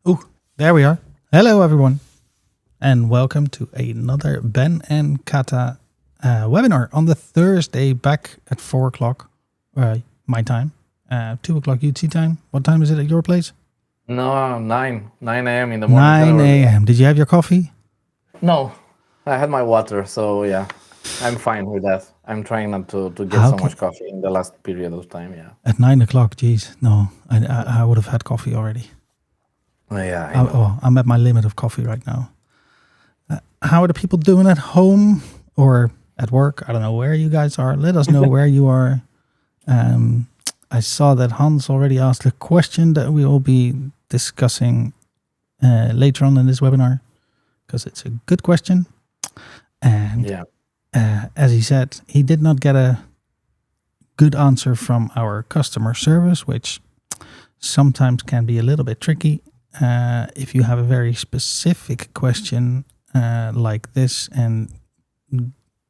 Oh, there we are. Hello, everyone, and welcome to another Ben and Cata webinar on the Thursday, back at 4 o'clock my time, 2 o'clock UT time. What time is it at your place? No, 9 a.m. in the morning. 9 a.m. Did you have your coffee? No, I had my water, so yeah, I'm fine with that. I'm trying not to get so much coffee in the last period of time, yeah. At 9 o'clock, geez. No, I would have had coffee already. Yeah, I'm at my limit of coffee right now. How are the people doing at home or at work? I don't know where you guys are. Let us know where you are. I saw that Hans already asked a question that we will be discussing later on in this webinar because it's a good question. And as he said, he did not get a good answer from our customer service, which sometimes can be a little bit tricky. If you have a very specific question like this, and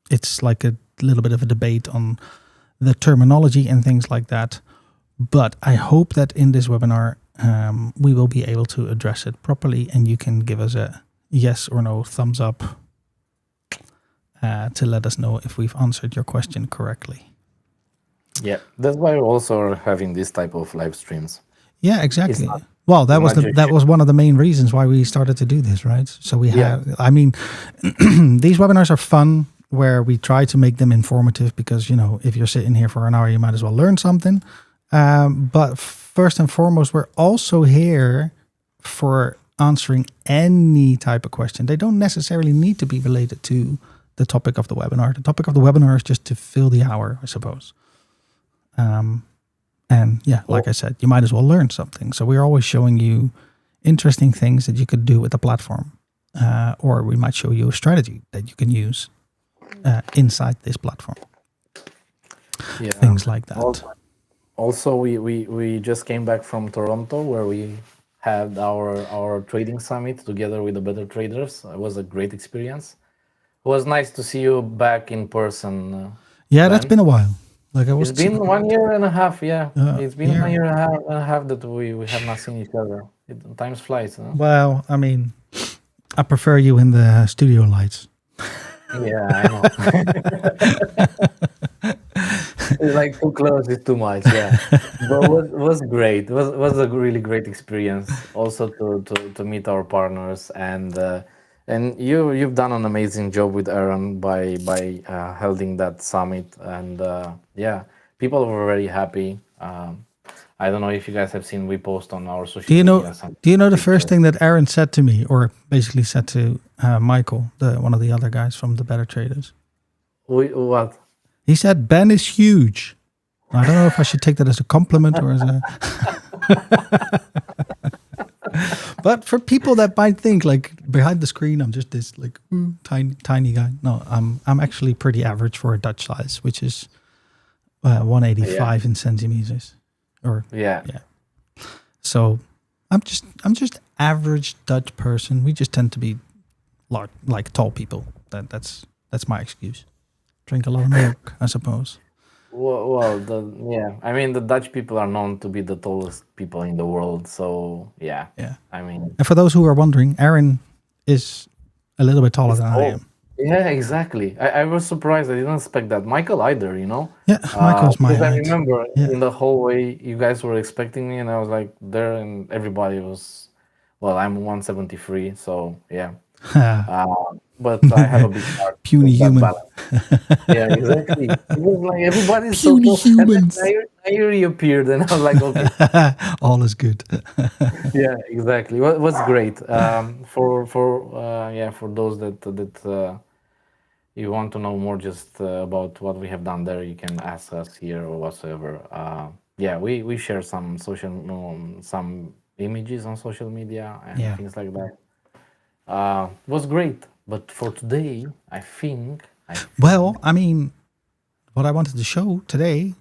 it's like a little bit of a debate on the terminology and things like that. But I hope that in this webinar, we will be able to address it properly, and you can give us a yes or no thumbs up to let us know if we've answered your question correctly. Yeah, that's why we're also having this type of live streams. Yeah, exactly. Well, that was one of the main reasons why we started to do this, right? So we have, I mean, these webinars are fun where we try to make them informative because, you know, if you're sitting here for an hour, you might as well learn something. But first and foremost, we're also here for answering any type of question. They don't necessarily need to be related to the topic of the webinar. The topic of the webinar is just to fill the hour, I suppose. And yeah, like I said, you might as well learn something. So we're always showing you interesting things that you could do with the platform. Or we might show you a strategy that you can use inside this platform. Yeah. Things like that. Also, we just came back from Toronto where we had our trading summit together with the better traders. It was a great experience. It was nice to see you back in person. Yeah, that's been a while. Like it's been 1 year and a half, yeah. It's been 1 year and a half that we have not seen each other. Times flies, huh? Well, I mean, I prefer you in the studio lights. Yeah, I know. It's like too close is too much, yeah. But it was great. It was a really great experience. Also to meet our partners and you've done an amazing job with Aaron by holding that summit, and yeah, people were very happy. I don't know if you guys have seen, we post on our social media. Do you know the first thing that Aaron said to me, or basically said to Michael, one of the other guys from the Better Traders? What? He said, Ben is huge. I don't know if I should take that as a compliment or as a... But for people that might think like behind the screen, I'm just this like tiny guy. No, I'm actually pretty average for a Dutch size, which is 185 in centimeters. Or yeah. So I'm just average Dutch person. We just tend to be large, like tall people. That's my excuse. Drink a lot of milk, I suppose. Well, I mean, the Dutch people are known to be the tallest people in the world. So yeah. I mean, and for those who are wondering, Aaron is a little bit taller than I am. Yeah, exactly. I was surprised. I didn't expect that. Michael either, you know? Yeah, Michael's my height. I remember in the hallway, you guys were expecting me, and I was like there, and everybody was, well, I'm 173, so yeah. But I have a big heart. Puny human. Yeah, exactly. It was like everybody's puny so humans. Now you reappeared, and I was like, okay. All is good. Yeah, exactly. Well, it was great. For those that you want to know more just about what we have done there, you can ask us here or whatsoever. Yeah, we share some some images on social media and things like that. It was great. But for today, I think... Well, I mean, what I wanted to show today,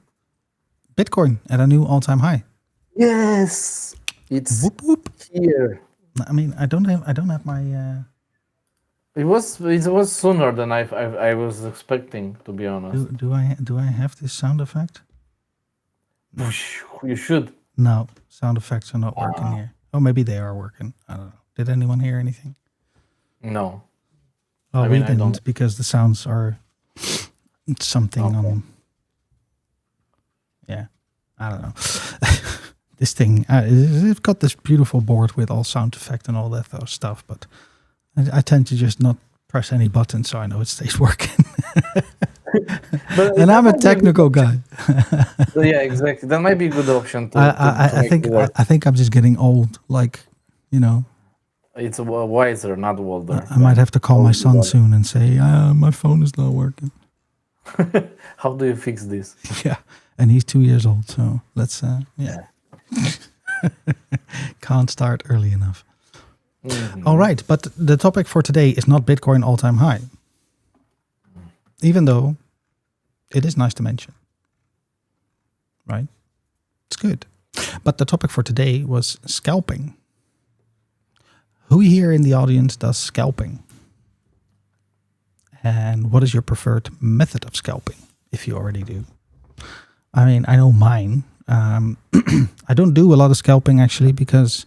Bitcoin at a new all-time high. Yes, it's whoop, whoop. Here. I mean, I don't have my... It was sooner than I was expecting, to be honest. Do I have this sound effect? You should. No, sound effects are not working here. Oh, maybe they are working. I don't know. Did anyone hear anything? No. Well, I mean, we I didn't don't. because the sounds are something Okay. on. Yeah, I don't know. This thing, it's got this beautiful board with all sound effect and all that stuff, but I tend to just not press any button so I know it stays working. But And that I'm a might be good technical guy. yeah, exactly. That might be a good option to I make think it work. I think I'm just getting old. Like, you know, It's wiser, not older. I might have to call my son older. soon and say, my phone is not working. How do you fix this? Yeah, and he's 2 years old, so let's yeah. Can't start early enough. Mhm. All right, but the topic for today is not Bitcoin all-time high, even though it is nice to mention, right? It's good. But the topic for today was scalping. Who here in the audience does scalping? And what is your preferred method of scalping, if you already do? I mean, I know mine. I don't do a lot of scalping, actually, because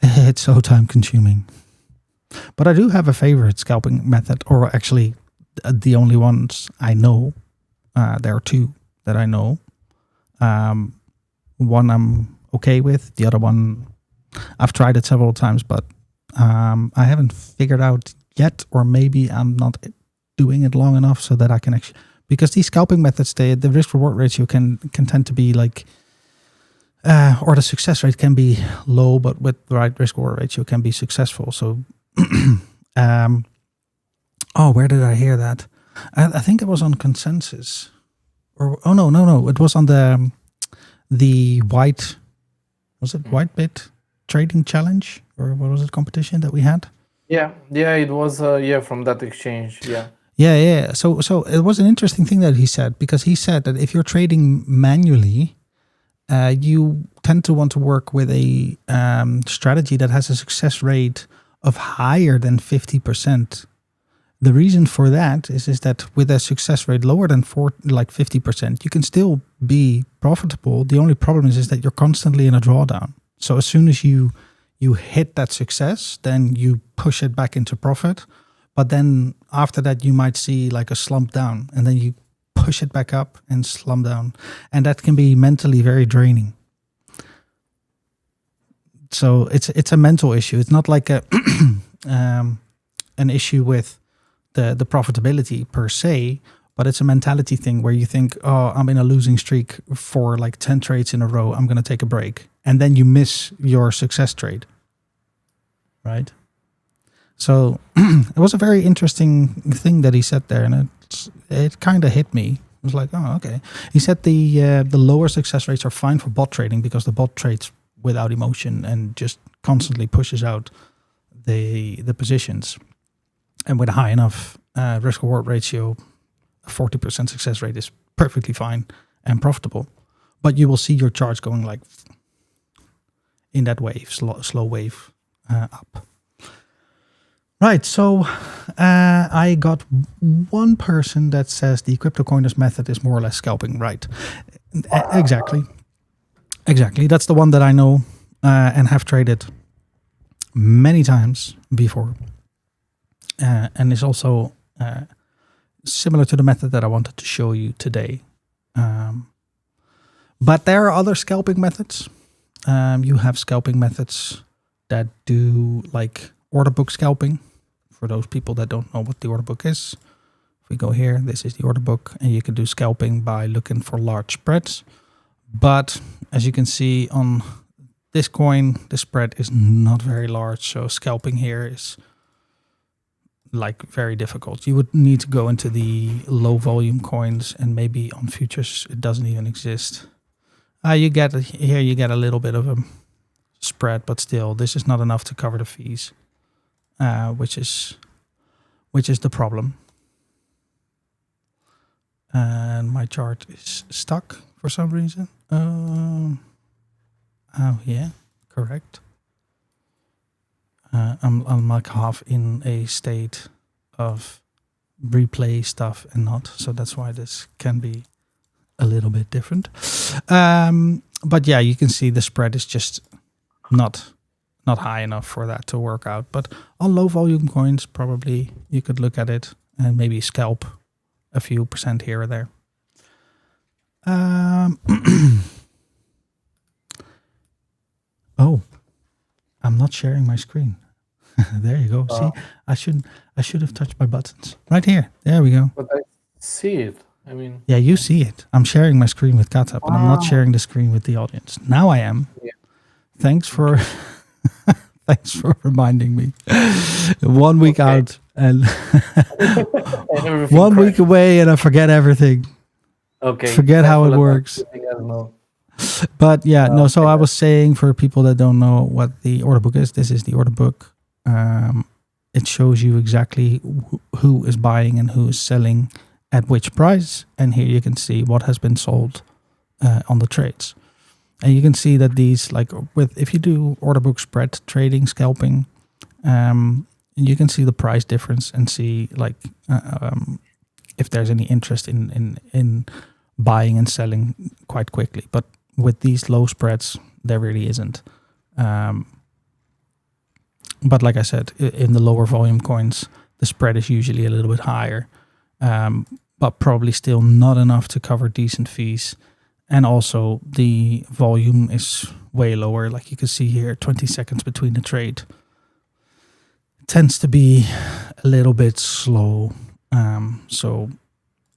it's so time-consuming. But I do have a favorite scalping method, or actually the only ones I know. There are two that I know. One I'm okay with. The other one, I've tried it several times, but I haven't figured out yet, or maybe I'm not doing it long enough so that I can actually... Because these scalping methods, the risk-reward ratio can tend to be like... or the success rate can be low, but with the right risk-reward ratio can be successful. So... where did I hear that? I think it was on Consensus. Or no. It was on the white... Was it Whitebit Trading Challenge? Or what was it, competition that we had? Yeah, it was from that exchange. Yeah. Yeah. So it was an interesting thing that he said, because he said that if you're trading manually, you tend to want to work with a strategy that has a success rate of higher than 50%. The reason for that is that with a success rate lower than 50%, you can still be profitable. The only problem is that you're constantly in a drawdown. So as soon as you hit that success, then you push it back into profit. But then after that, you might see like a slump down, and then you push it back up and slump down. And that can be mentally very draining. So it's a mental issue. It's not like a an issue with the profitability per se, but it's a mentality thing where you think, oh, I'm in a losing streak for like 10 trades in a row. I'm going to take a break. And then you miss your success trade. Right? So it was a very interesting thing that he said there, and it kind of hit me. It was like, oh, okay. He said the lower success rates are fine for bot trading because the bot trades without emotion and just constantly pushes out the positions. And with a high enough risk-reward ratio, a 40% success rate is perfectly fine and profitable. But you will see your charts going like in that wave, slow wave up. Right, so I got one person that says the crypto coiners method is more or less scalping. Right, exactly. That's the one that I know and have traded many times before. And is also similar to the method that I wanted to show you today. But there are other scalping methods. You have scalping methods that do like order book scalping. For those people that don't know what the order book is, if we go here, this is the order book, and you can do scalping by looking for large spreads. But as you can see on this coin, the spread is not very large, so scalping here is like very difficult. You would need to go into the low volume coins, and maybe on futures it doesn't even exist. You get a little bit of a spread, but still, this is not enough to cover the fees, which is the problem. And my chart is stuck for some reason. Oh yeah, correct. I'm like half in a state of replay stuff and not, so that's why this can be a little bit different. But yeah, you can see the spread is just not not high enough for that to work out. But on low volume coins, probably you could look at it and maybe scalp a few percent here or there. Oh, I'm not sharing my screen. There you go. See, I should have touched my buttons right here. There we go. But I see it. I mean, yeah, you see it. I'm sharing my screen with Cata, but I'm not sharing the screen with the audience. Now I am. Yeah. Thanks for thanks for reminding me. 1 week out and 1 week away, and I forget everything. Okay. Forget how it works. But yeah, no. So I was saying, for people that don't know what the order book is, this is the order book. It shows you exactly who is buying and who is selling at which price, and here you can see what has been sold on the trades. And you can see that these, like if you do order book spread trading, scalping, you can see the price difference and see like if there's any interest in buying and selling quite quickly. But with these low spreads, there really isn't. But like I said, in the lower volume coins, the spread is usually a little bit higher, but probably still not enough to cover decent fees. And also the volume is way lower. Like you can see here, 20 seconds between the trade. It tends to be a little bit slow. So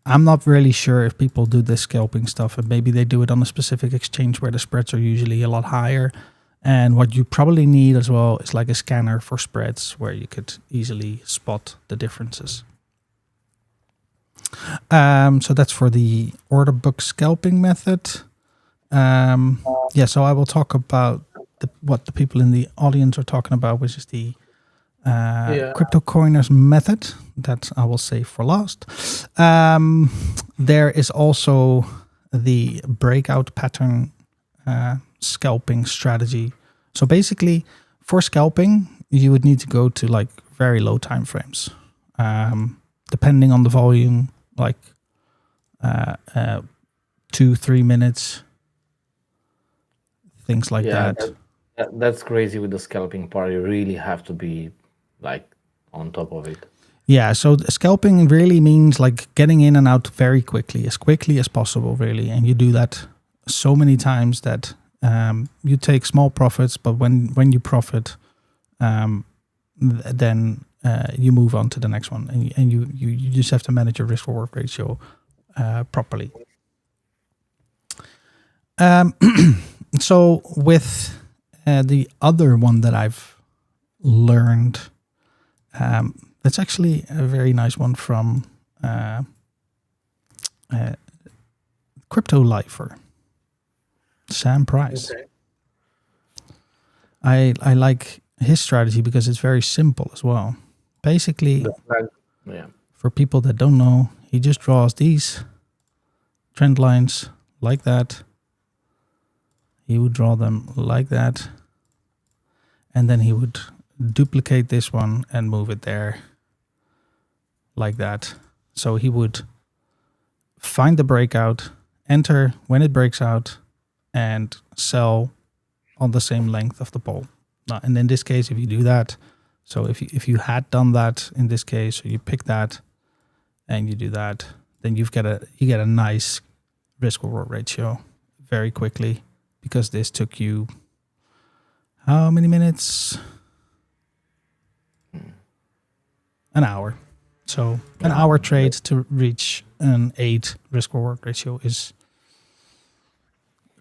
I'm not really sure if people do this scalping stuff, and maybe they do it on a specific exchange where the spreads are usually a lot higher. And what you probably need as well is like a scanner for spreads where you could easily spot the differences. So that's for the order book scalping method. Yeah, so I will talk about what the people in the audience are talking about, which is the crypto coiners method. That I will save for last. There is also the breakout pattern scalping strategy. So basically, for scalping, you would need to go to like very low time frames, depending on the volume, like 2-3 minutes, things like that. That's crazy with the scalping part. You really have to be like on top of it. Yeah, so scalping really means like getting in and out very quickly as possible, really. And you do that so many times that you take small profits, but when you profit, then you move on to the next one, and you just have to manage your risk reward ratio properly. So with the other one that I've learned, that's actually a very nice one from Crypto Lifer, Sam Price. Okay. I like his strategy because it's very simple as well. Basically, for people that don't know, he just draws these trend lines like that. He would draw them like that, and then he would duplicate this one and move it there like that. So he would find the breakout, enter when it breaks out, and sell on the same length of the pole. Now, and in this case, if you do that, so if you had done that in this case, so you pick that and you do that, then you get a nice risk reward ratio very quickly, because this took you how many minutes? An hour. So an hour trade to reach an 8 risk reward ratio is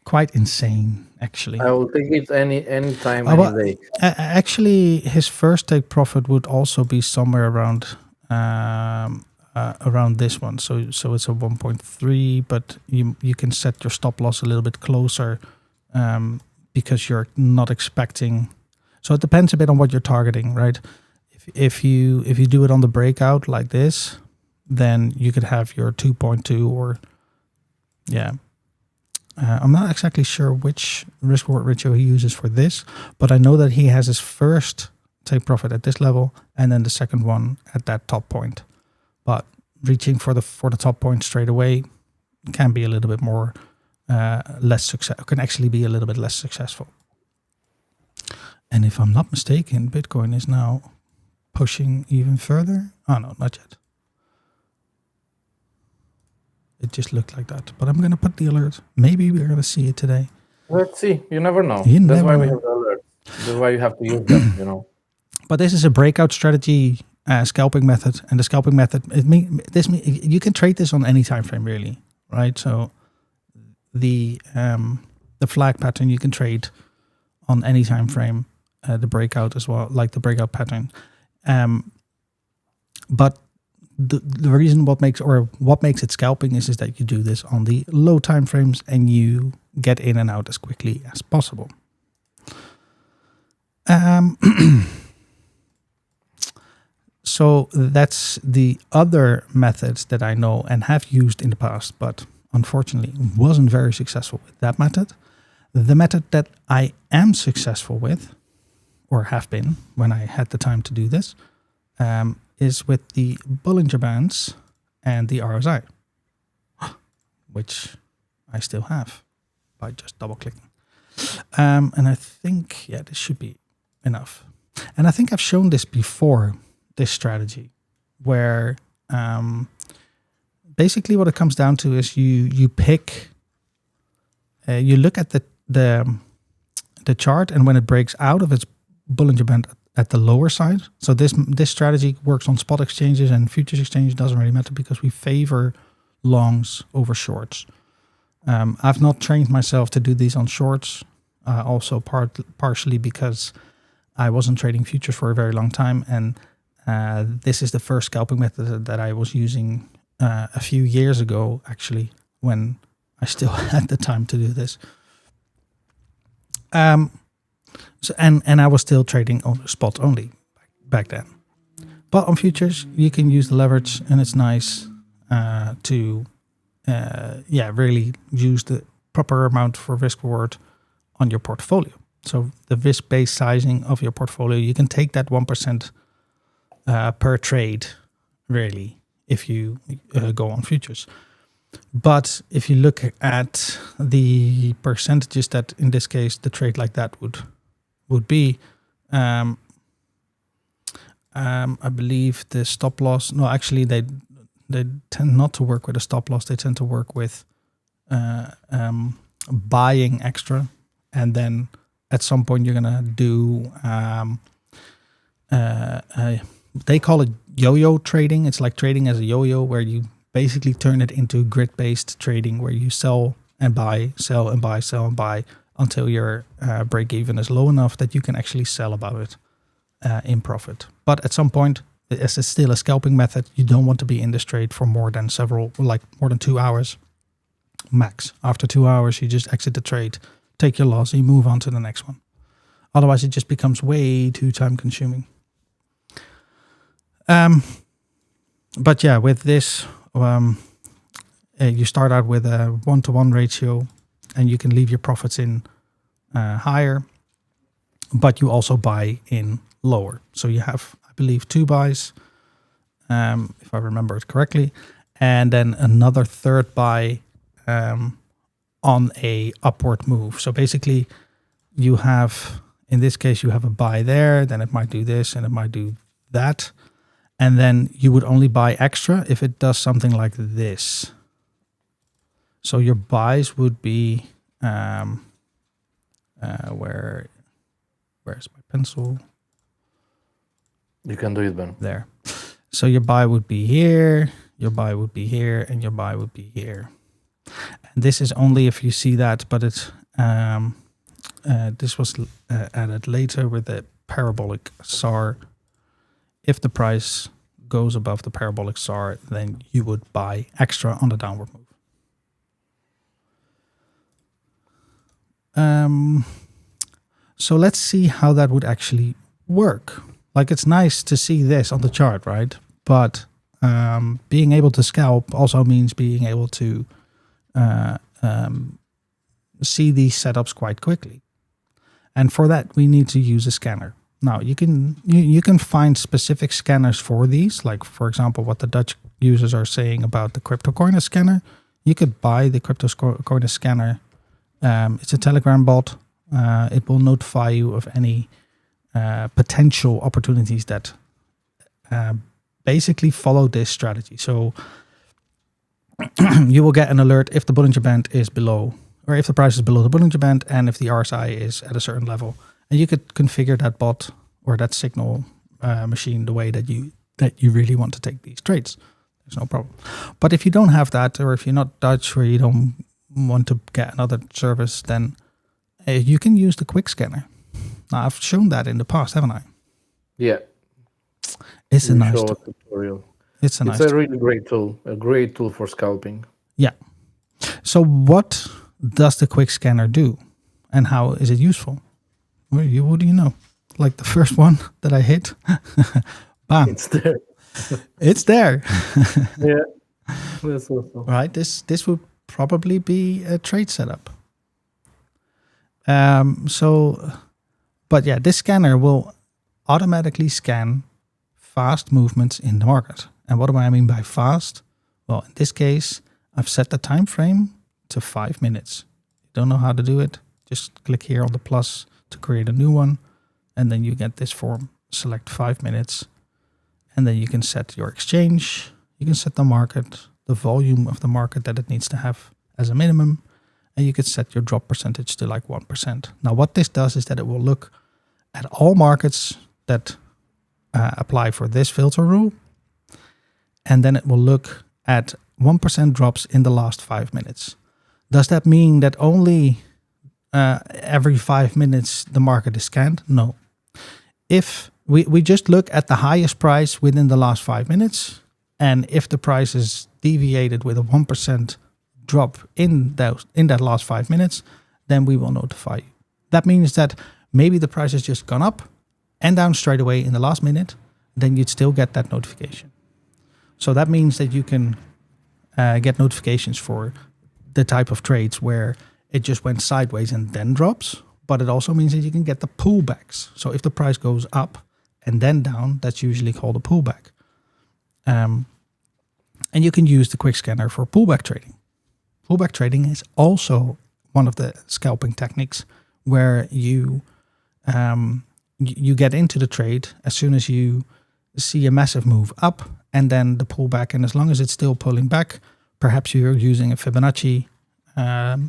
quite insane, actually. I will take it any time, any day. Actually, his first take profit would also be somewhere around this one. So it's a 1.3, but you can set your stop loss a little bit closer, because you're not expecting. So it depends a bit on what you're targeting, right? If you do it on the breakout like this, then you could have your 2.2 or I'm not exactly sure which risk reward ratio he uses for this, but I know that he has his first take profit at this level and then the second one at that top point. But reaching for the top point straight away can be a little bit more less success. Can actually be a little bit less successful. And if I'm not mistaken, Bitcoin is now pushing even further. Oh, no, not yet. It just looked like that. But I'm going to put the alert. Maybe we're going to see it today. Let's see. You never know. You That's never why we know. have the alerts. That's why you have to use them, you know. But this is a breakout strategy scalping method. And the scalping method, you can trade this on any time frame, really. Right? So the flag pattern you can trade on any time frame. The breakout as well, like the breakout pattern. But the reason what makes it scalping is that you do this on the low time frames and you get in and out as quickly as possible. So that's the other methods that I know and have used in the past, but unfortunately wasn't very successful with that method. The method that I am successful with, or have been when I had the time to do this, is with the Bollinger Bands and the RSI, which I still have by just double clicking. And I think, this should be enough. And I think I've shown this before, this strategy, where basically what it comes down to is you pick, you look at the chart, and when it breaks out of its Bollinger Band at the lower side. So this strategy works on spot exchanges and futures exchanges. Doesn't really matter because we favor longs over shorts. I've not trained myself to do these on shorts. Also partially because I wasn't trading futures for a very long time, and this is the first scalping method that I was using a few years ago, actually, when I still had the time to do this. So, and I was still trading on spot only back then. But on futures, you can use the leverage, and it's nice to really use the proper amount for risk reward on your portfolio. So the risk-based sizing of your portfolio, you can take that 1% per trade, really, if you go on futures. But if you look at the percentages that, in this case, the trade like that would be, I believe the stop loss. No, actually, they tend not to work with a stop loss. They tend to work with buying extra, and then at some point you're gonna do. They call it yo-yo trading. It's like trading as a yo-yo, where you basically turn it into grid-based trading, where you sell and buy, sell and buy, sell and buy, until your break-even is low enough that you can actually sell about it in profit. But at some point, as it's still a scalping method, you don't want to be in this trade for more than 2 hours max. After 2 hours, you just exit the trade, take your loss, and you move on to the next one. Otherwise, it just becomes way too time-consuming. But yeah, with this, you start out with a 1-to-1 ratio, and you can leave your profits in higher, but you also buy in lower. So you have, I believe, 2 buys, if I remember it correctly, and then another third buy on a upward move. So basically, you have, in this case, you have a buy there, then it might do this, and it might do that. And then you would only buy extra if it does something like this. So your buys would be, where's my pencil? You can do it, Ben. There. So your buy would be here, your buy would be here, and your buy would be here. And this is only if you see that, but it's this was added later with the parabolic SAR. If the price goes above the parabolic SAR, then you would buy extra on the downward move. So let's see how that would actually work. Like, it's nice to see this on the chart, right? But being able to scalp also means being able to see these setups quite quickly. And for that, we need to use a scanner. Now, you can find specific scanners for these, like, for example, what the Dutch users are saying about the CryptoCoiners scanner. You could buy the CryptoCoiners scanner. It's a Telegram bot. It will notify you of any potential opportunities that basically follow this strategy. So you will get an alert if the Bollinger Band is below, or if the price is below the Bollinger Band, and if the RSI is at a certain level. And you could configure that bot or that signal machine the way that you really want to take these trades. There's no problem. But if you don't have that, or if you're not Dutch, or you don't want to get another service, then you can use the quick scanner. Now, I've shown that in the past, haven't I? Yeah. It's a nice tool. tutorial. It's a really great tool. A great tool for scalping. Yeah. So what does the quick scanner do, and how is it useful? What do you know? Like the first one that I hit, bam! It's there. It's there. Yeah. That's awesome. Right. This would probably be a trade setup. But yeah, this scanner will automatically scan fast movements in the market. And what do I mean by fast? Well, in this case, I've set the time frame to 5 minutes. Don't know how to do it? Just click here on the plus to create a new one, and then you get this form. Select 5 minutes, and then you can set your exchange. You can set the market, the volume of the market that it needs to have as a minimum, and you could set your drop percentage to like 1%. Now, what this does is that it will look at all markets that apply for this filter rule, and then it will look at 1% drops in the last 5 minutes. Does that mean that only every 5 minutes the market is scanned? No. If we just look at the highest price within the last 5 minutes, and if the price is deviated with a 1% drop in that last 5 minutes, then we will notify you. That means that maybe the price has just gone up and down straight away in the last minute, then you'd still get that notification. So that means that you can get notifications for the type of trades where it just went sideways and then drops, but it also means that you can get the pullbacks. So if the price goes up and then down, that's usually called a pullback. And you can use the quick scanner for pullback trading. Pullback trading is also one of the scalping techniques where you get into the trade as soon as you see a massive move up and then the pullback. And as long as it's still pulling back, perhaps you're using a Fibonacci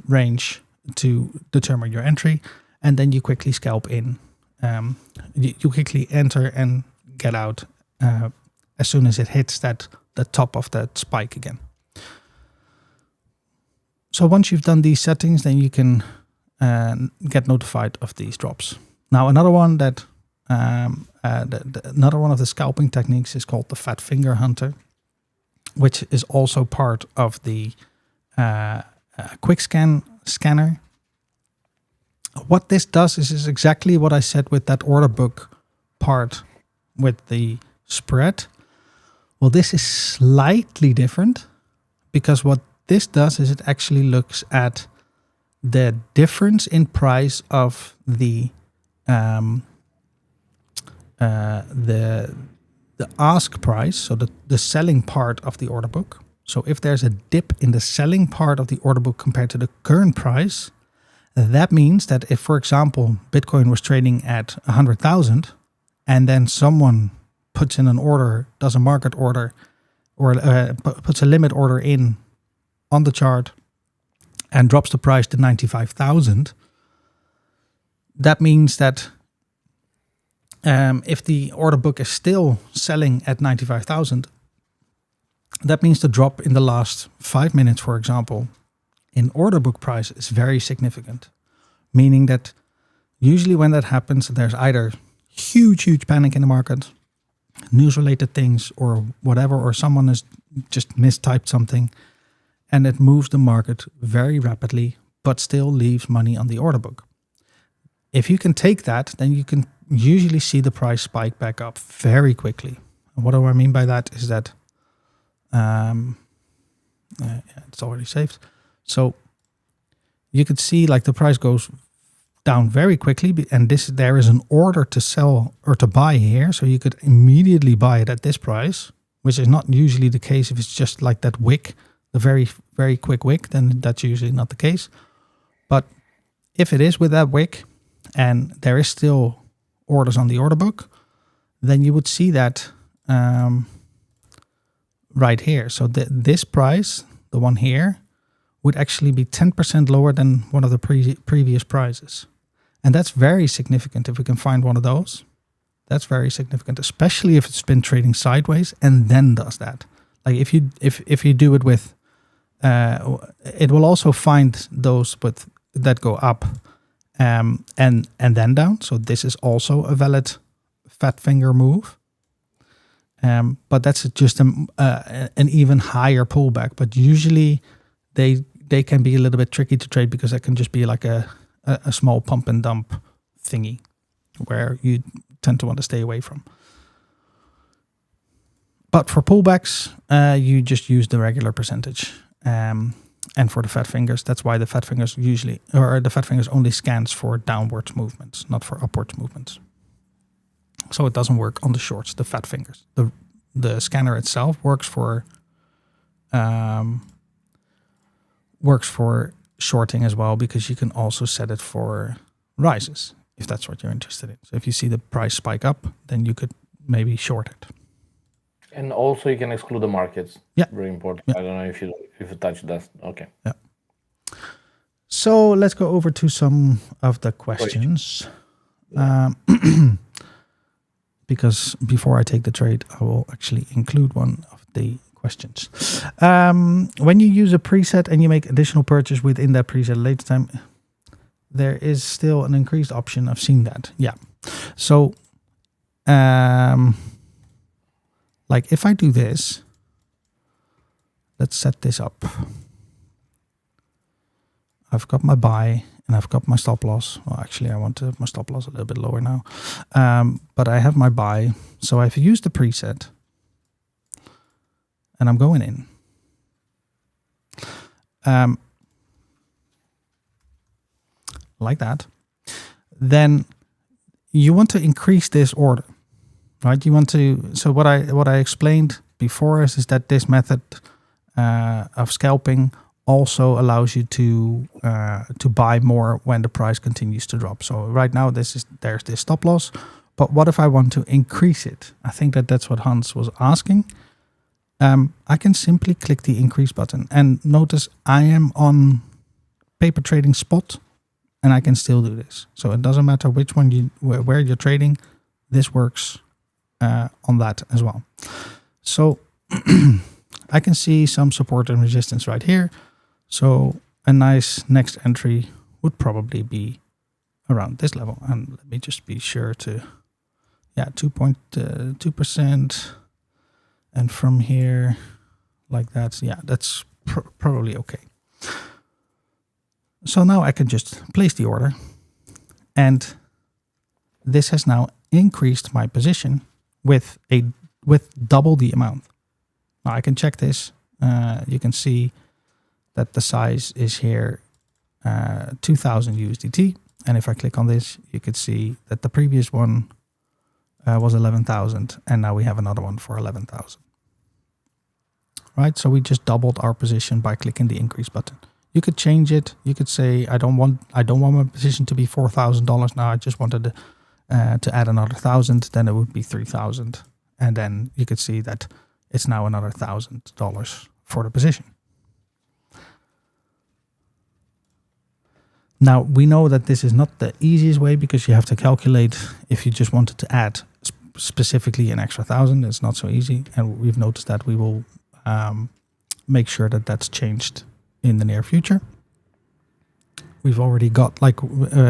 range to determine your entry, and then you quickly scalp in. You quickly enter and get out as soon as it hits the top of that spike again. So once you've done these settings, then you can get notified of these drops. Now, another one that another one of the scalping techniques is called the Fat Finger Hunter, which is also part of the quick scanner. What this does is exactly what I said with that order book part with the spread. Well, this is slightly different, because what this does is it actually looks at the difference in price of the ask price, so the selling part of the order book. So if there's a dip in the selling part of the order book compared to the current price, that means that if, for example, Bitcoin was trading at 100,000 and then someone puts in an order, does a market order, or puts a limit order in on the chart and drops the price to 95,000, that means that if the order book is still selling at 95,000, that means the drop in the last 5 minutes, for example, in order book price is very significant. Meaning that usually when that happens, there's either huge panic in the market, news-related things or whatever, or someone has just mistyped something, and it moves the market very rapidly, but still leaves money on the order book. If you can take that, then you can usually see the price spike back up very quickly. And what do I mean by that is that it's already saved. So you could see like the price goes down very quickly, and there is an order to sell or to buy here, so you could immediately buy it at this price, which is not usually the case. If it's just like that wick, the very quick wick, then that's usually not the case. But if it is with that wick and there is still orders on the order book, then you would see that right here. So this price, the one here, would actually be 10% lower than one of the previous prices. And that's very significant. If we can find one of those, that's very significant, especially if it's been trading sideways and then does that. Like if you do it with, it will also find those that go up and then down. So this is also a valid fat finger move. But that's just an even higher pullback. But usually they can be a little bit tricky to trade because it can just be like a small pump and dump thingy where you tend to want to stay away from. But for pullbacks, you just use the regular percentage. And for the fat fingers, that's why the fat fingers only scans for downwards movements, not for upwards movements. So it doesn't work on the shorts, the fat fingers. The scanner itself works for shorting as well, because you can also set it for rises if that's what you're interested in. So if you see the price spike up, then you could maybe short it. And also you can exclude the markets. Yeah. Very important. Yeah. I don't know if you touch that. Okay. Yeah. So let's go over to some of the questions. Because before I take the trade, I will actually include one of the questions. When you use a preset and you make additional purchase within that preset later time, there is still an increased option. I've seen that. Yeah. So, like if I do this, let's set this up. I've got my buy and I've got my stop loss. Well, actually, I want to have my stop loss a little bit lower now. But I have my buy. So I've used the preset and I'm going in. Like that. Then you want to increase this order, right? You want to, so what I explained before is that this method of scalping also allows you to buy more when the price continues to drop. So right now there's this stop loss, but what if I want to increase it? I think that's what Hans was asking. I can simply click the increase button, and notice I am on paper trading spot, and I can still do this. So it doesn't matter which one where you're trading. This works on that as well. So I can see some support and resistance right here. So a nice next entry would probably be around this level. And let me just be sure to, 2.2%. And from here, like that, that's probably okay. So now I can just place the order. And this has now increased my position with double the amount. Now I can check this. You can see that the size is here 2,000 USDT. And if I click on this, you could see that the previous one was 11,000. And now we have another one for 11,000. Right, so we just doubled our position by clicking the increase button. You could change it. You could say, I don't want my position to be $4,000 now. I just wanted to add another 1,000. Then it would be 3,000, and then you could see that it's now another $1,000 for the position. Now we know that this is not the easiest way, because you have to calculate if you just wanted to add specifically an extra 1,000. It's not so easy, and we've noticed that we will make sure that that's changed in the near future. We've already got, like,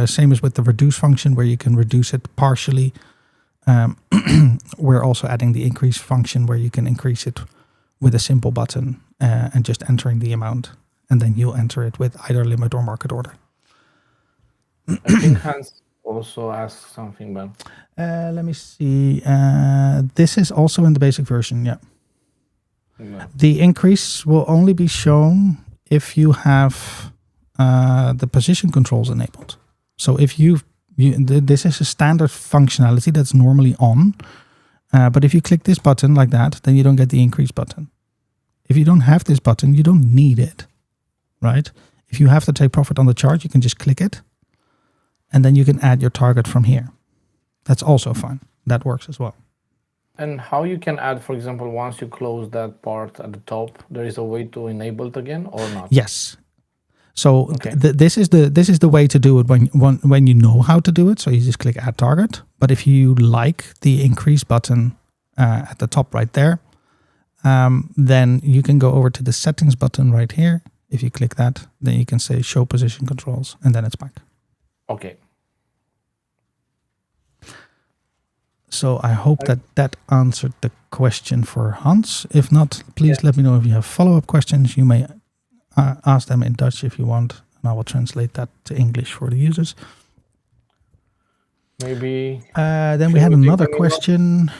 same as with the reduce function, where you can reduce it partially. We're also adding the increase function, where you can increase it with a simple button and just entering the amount, and then you'll enter it with either limit or market order. I think Hans also asked something, Ben. Let me see. This is also in the basic version, yeah. No. The increase will only be shown if you have the position controls enabled. So if this is a standard functionality that's normally on, but if you click this button like that, then you don't get the increase button. If you don't have this button, you don't need it, right? If you have to take profit on the chart, you can just click it, and then you can add your target from here. That's also fine. That works as well. And how you can add, for example, once you close that part at the top, there is a way to enable it again or not? Yes. So Okay. this is the way to do it when you know how to do it. So you just click Add Target. But if you like the increase button at the top right there, then you can go over to the settings button right here. If you click that, then you can say Show Position Controls, and then it's back. Okay. So I hope that answered the question for Hans. If not, please let me know if you have follow-up questions. You may ask them in Dutch if you want, and I will translate that to English for the users. Maybe. Then we had another question.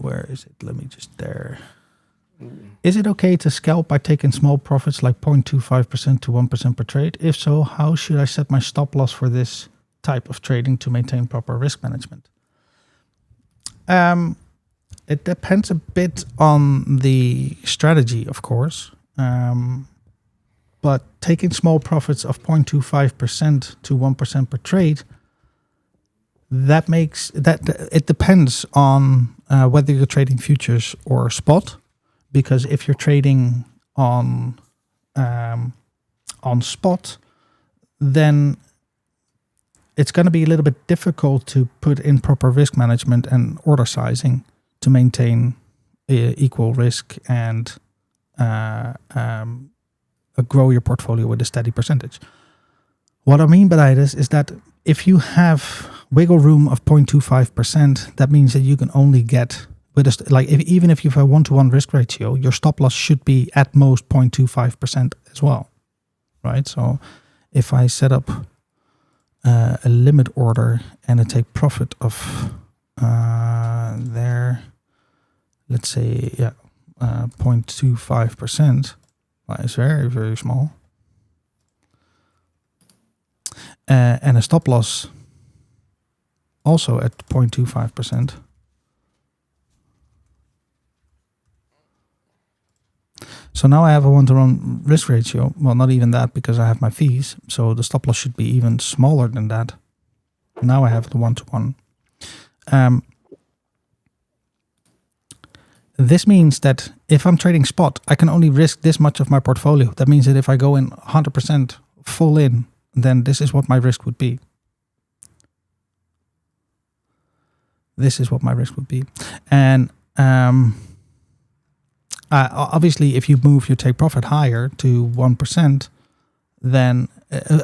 Where is it? Let me just there. Is it okay to scalp by taking small profits like 0.25% to 1% per trade? If so, how should I set my stop loss for this type of trading to maintain proper risk management? It depends a bit on the strategy, of course. But taking small profits of 0.25% to 1% per trade, that makes that it depends on whether you're trading futures or spot. Because if you're trading on spot, then it's going to be a little bit difficult to put in proper risk management and order sizing to maintain equal risk and grow your portfolio with a steady percentage. What I mean by this is that if you have wiggle room of 0.25%, that means that you can only get with even if you have a 1-to-1 risk ratio, your stop loss should be at most 0.25% as well, right? So if I set up a limit order and I take profit of there, let's say 0.25%, that is very, very small, and a stop loss also at 0.25%. So now I have a 1-to-1 risk ratio. Well, not even that, because I have my fees. So the stop loss should be even smaller than that. Now I have the 1-to-1. This means that if I'm trading spot, I can only risk this much of my portfolio. That means that if I go in 100% full in, then this is what my risk would be. This is what my risk would be. And obviously, if you move your take profit higher to 1%, then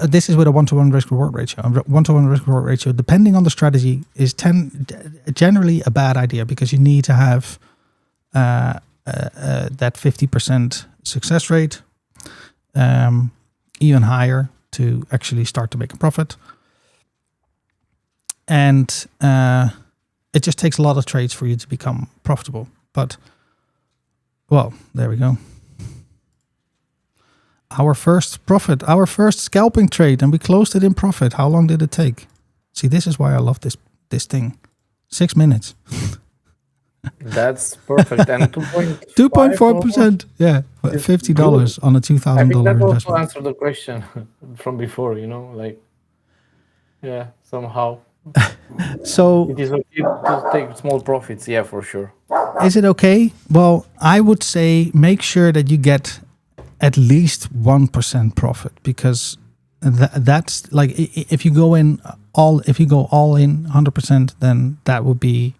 this is with a 1-to-1 risk reward ratio. A 1-to-1 risk reward ratio, depending on the strategy, is generally a bad idea, because you need to have that 50% success rate, even higher, to actually start to make a profit. And it just takes a lot of trades for you to become profitable. But well, there we go. Our first profit, our first scalping trade, and we closed it in profit. How long did it take? See, this is why I love this thing. 6 minutes. That's perfect. And 2.4%. Yeah, $50 on a $2,000 investment. I think that also answered the question from before. Somehow. So it is okay to take small profits. Yeah, for sure. Is it okay? Well, I would say make sure that you get at least 1% profit, because that's like, if you go all in 100%, then that would be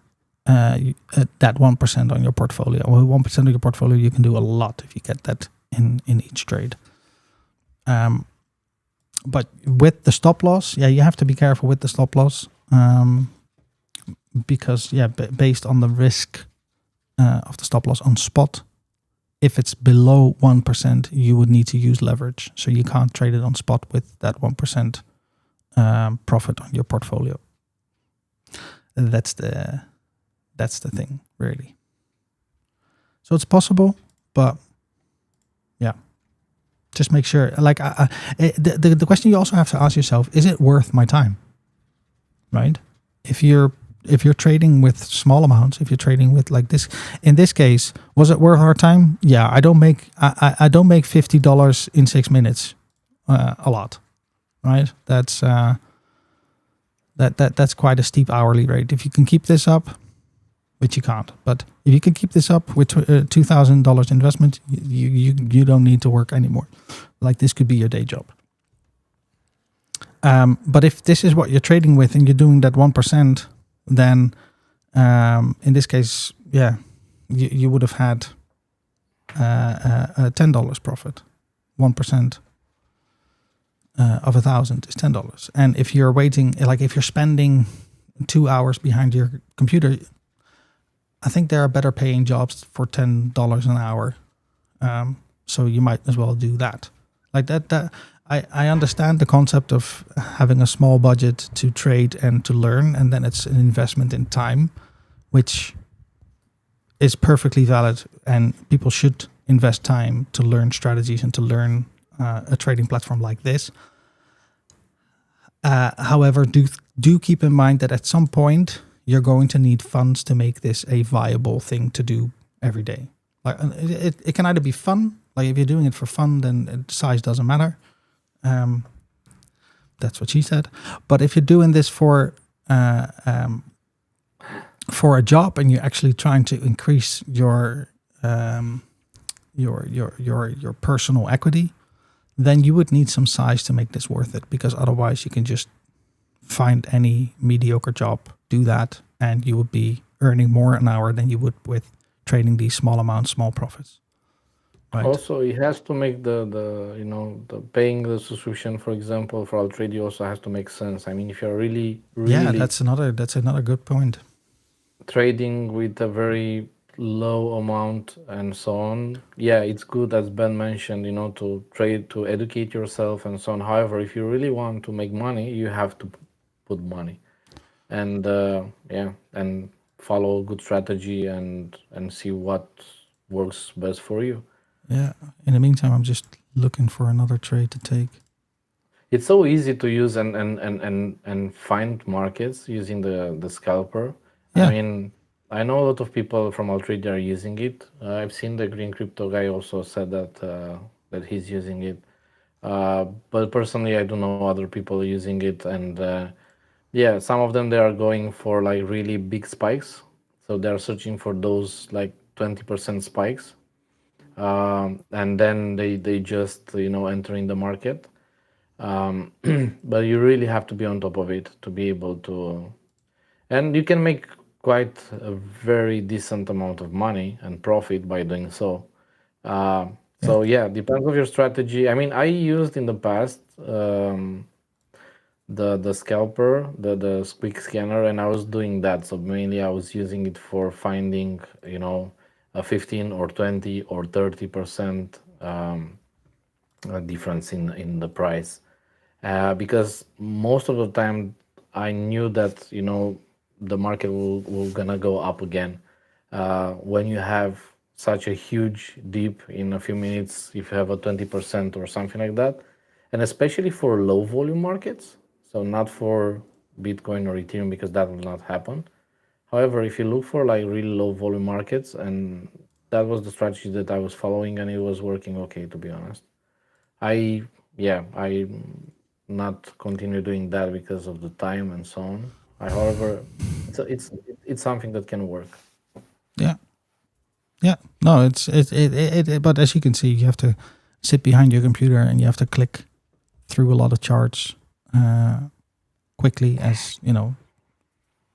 that 1% on your portfolio. Or 1% of your portfolio, you can do a lot if you get that in each trade. But with the stop loss, you have to be careful with the stop loss, because based on the risk of the stop loss on spot, if it's below 1%, you would need to use leverage. So you can't trade it on spot with that 1% profit on your portfolio. That's the thing, really. So it's possible, but just make sure. Like the question you also have to ask yourself: is it worth my time? Right? If you're if you're trading with small amounts, if you're trading with like this, in this case, was it worth our time? Yeah, I don't make $50 in 6 minutes a lot, right? That's quite a steep hourly rate. If you can keep this up, which you can't, but if you can keep this up with $2,000 investment, you don't need to work anymore. Like this could be your day job. But if this is what you're trading with and you're doing that 1%, then in this case, yeah, you would have had a $10 profit. 1% of 1,000 is $10. And if you're waiting, like if you're spending 2 hours behind your computer, I think there are better paying jobs for $10 an hour. So you might as well do that. Like that I understand the concept of having a small budget to trade and to learn, and then it's an investment in time, which is perfectly valid, and people should invest time to learn strategies and to learn a trading platform like this. However, do keep in mind that at some point you're going to need funds to make this a viable thing to do every day. Like it can either be fun, like if you're doing it for fun, then size doesn't matter. That's what she said. But if you're doing this for a job and you're actually trying to increase your personal equity, then you would need some size to make this worth it, because otherwise you can just find any mediocre job, do that, and you would be earning more an hour than you would with trading these small amounts, small profits. Right. Also, it has to make the paying the subscription, for example, for Altrady also has to make sense. I mean, if you're really that's another good point. Trading with a very low amount and so on, yeah, it's good, as Ben mentioned, to trade, to educate yourself and so on. However, if you really want to make money, you have to put money, and and follow a good strategy and see what works best for you. Yeah. In the meantime, I'm just looking for another trade to take. It's so easy to use and find markets using the scalper. Yeah. I mean, I know a lot of people from Altrady are using it. I've seen the Green Crypto guy also said that he's using it. But personally, I don't know other people using it. And yeah, some of them, they are going for like really big spikes. So they're searching for those like 20% spikes. And then they just, entering the market. But you really have to be on top of it to be able to, and you can make quite a very decent amount of money and profit by doing so. So yeah, depends on your strategy. I mean, I used in the past the scalper, the quick scanner, and I was doing that. So mainly I was using it for finding, a 15 or 20 or 30% difference in the price. Because most of the time I knew that the market will gonna go up again. When you have such a huge dip in a few minutes, if you have a 20% or something like that, and especially for low volume markets, so not for Bitcoin or Ethereum, because that will not happen. However, if you look for like really low volume markets, and that was the strategy that I was following, and it was working okay, to be honest. I not continue doing that because of the time and so on. However, it's something that can work. Yeah. Yeah. No, but as you can see, you have to sit behind your computer and you have to click through a lot of charts quickly, as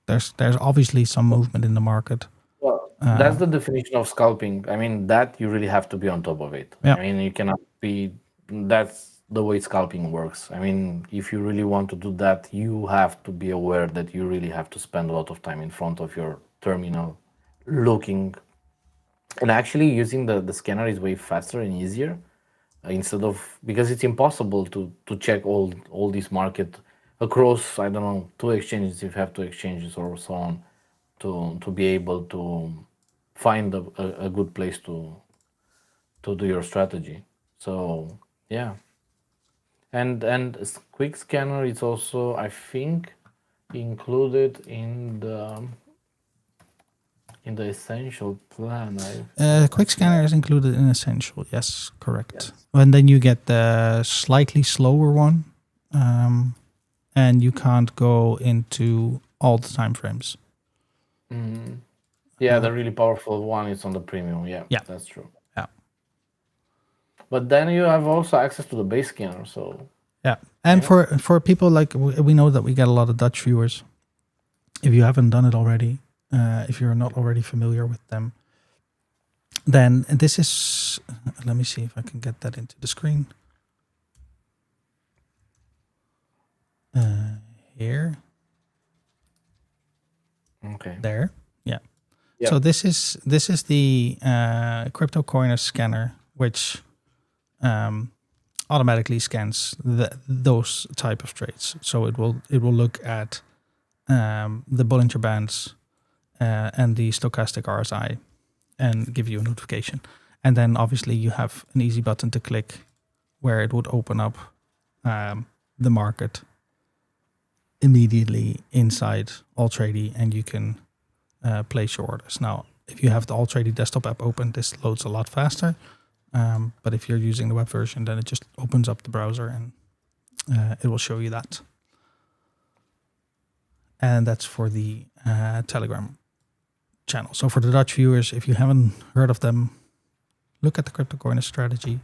there's obviously some movement in the market. Well, that's the definition of scalping. I mean, that you really have to be on top of it. Yeah. I mean, you cannot be. That's the way scalping works. I mean, if you really want to do that, you have to be aware that you really have to spend a lot of time in front of your terminal, looking, and actually using the scanner is way faster and easier. Instead of, because it's impossible to check all this market across, I don't know, two exchanges, if you have two exchanges or so on, to be able to find a good place to do your strategy. So yeah, and quick scanner is also, I think, included in the essential plan. Quick scanner is included in essential. Yes, correct. Yes. And then you get the slightly slower one, and you can't go into all the time frames. Yeah, the really powerful one is on the premium. Yeah, that's true. Yeah. But then you have also access to the base scanner. So yeah, and for people like we know that we get a lot of Dutch viewers. If you haven't done it already, if you're not already familiar with them, then this is. Let me see if I can get that into the screen. Here. Okay. There. Yeah. So this is the crypto coiner scanner, which automatically scans those type of trades. So it will look at the Bollinger Bands and the stochastic RSI and give you a notification. And then obviously you have an easy button to click where it would open up the market immediately inside Altrady, and you can place your orders. Now, if you have the Altrady desktop app open, this loads a lot faster. But if you're using the web version, then it just opens up the browser and it will show you that. And that's for the Telegram channel. So for the Dutch viewers, if you haven't heard of them, look at the crypto coiner strategy.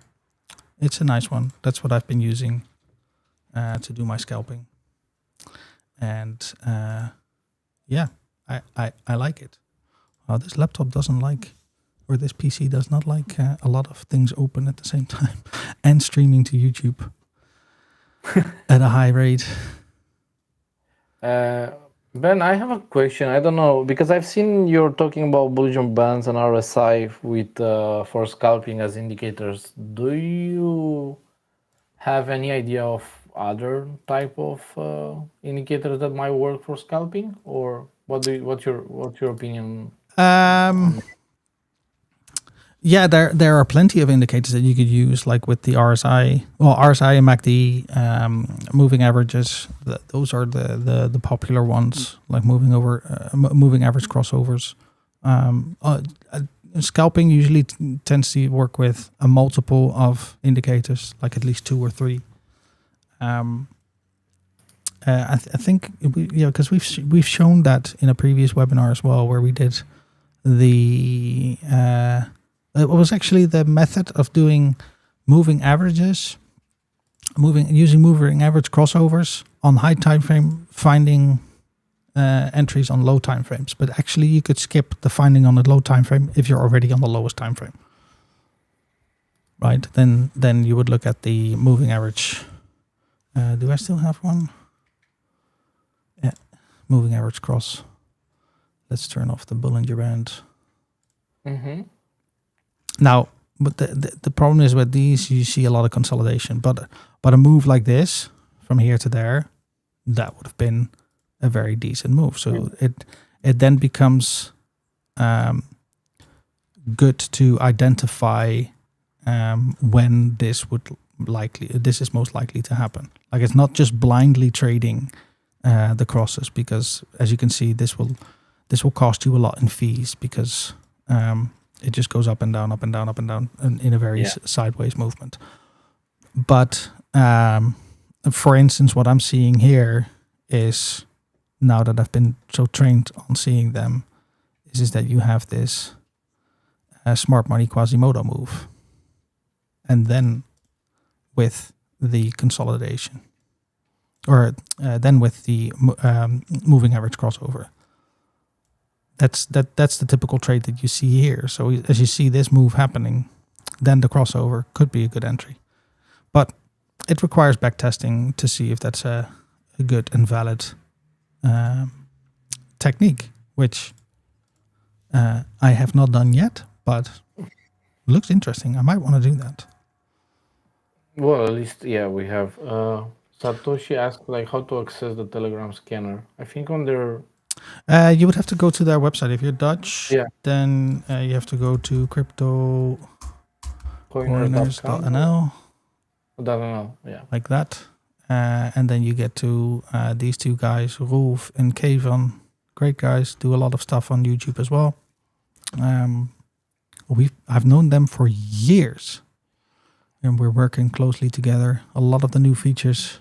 It's a nice one. That's what I've been using to do my scalping. And yeah, I like it. This laptop doesn't like, or this PC does not like a lot of things open at the same time and streaming to YouTube at a high rate. Ben, I have a question. I don't know, because I've seen you're talking about Bollinger Bands and RSI with for scalping as indicators. Do you have any idea of other type of indicators that might work for scalping, or what's your opinion? Yeah, there are plenty of indicators that you could use, like with the RSI. Well, RSI and MACD, moving averages. Those are the popular ones, like moving average crossovers. Scalping usually tends to work with a multiple of indicators, like at least 2 or 3. I think because we've shown that in a previous webinar as well, where we did the. It was actually the method of doing moving averages, using moving average crossovers on high time frame, finding entries on low time frames. But actually, you could skip the finding on the low time frame if you're already on the lowest time frame. Right? Then you would look at the moving average. Do I still have one? Yeah, moving average cross. Let's turn off the Bollinger Band. Mm-hmm. Now, but the problem is with these, you see a lot of consolidation. But a move like this, from here to there, that would have been a very decent move. So it then becomes good to identify when this is most likely to happen. Like, it's not just blindly trading the crosses, because as you can see, this will cost you a lot in fees, because it just goes up and down, up and down, up and down, in a very sideways movement. But for instance, what I'm seeing here is, now that I've been so trained on seeing them, is that you have this smart money Quasimodo move, and then with the consolidation, or then with the moving average crossover. That's the typical trade that you see here. So as you see this move happening, then the crossover could be a good entry. But it requires back testing to see if that's a good and valid technique, which I have not done yet, but looks interesting. I might want to do that. Well, at least, we have. Satoshi asked how to access the Telegram scanner. I think on their... you would have to go to their website. If you're Dutch, then you have to go to cryptocoiners.nl. .nl, yeah. Like that. and then you get to these two guys, Rolf and Kevin. Great guys, do a lot of stuff on YouTube as well. I've known them for years, and we're working closely together. A lot of the new features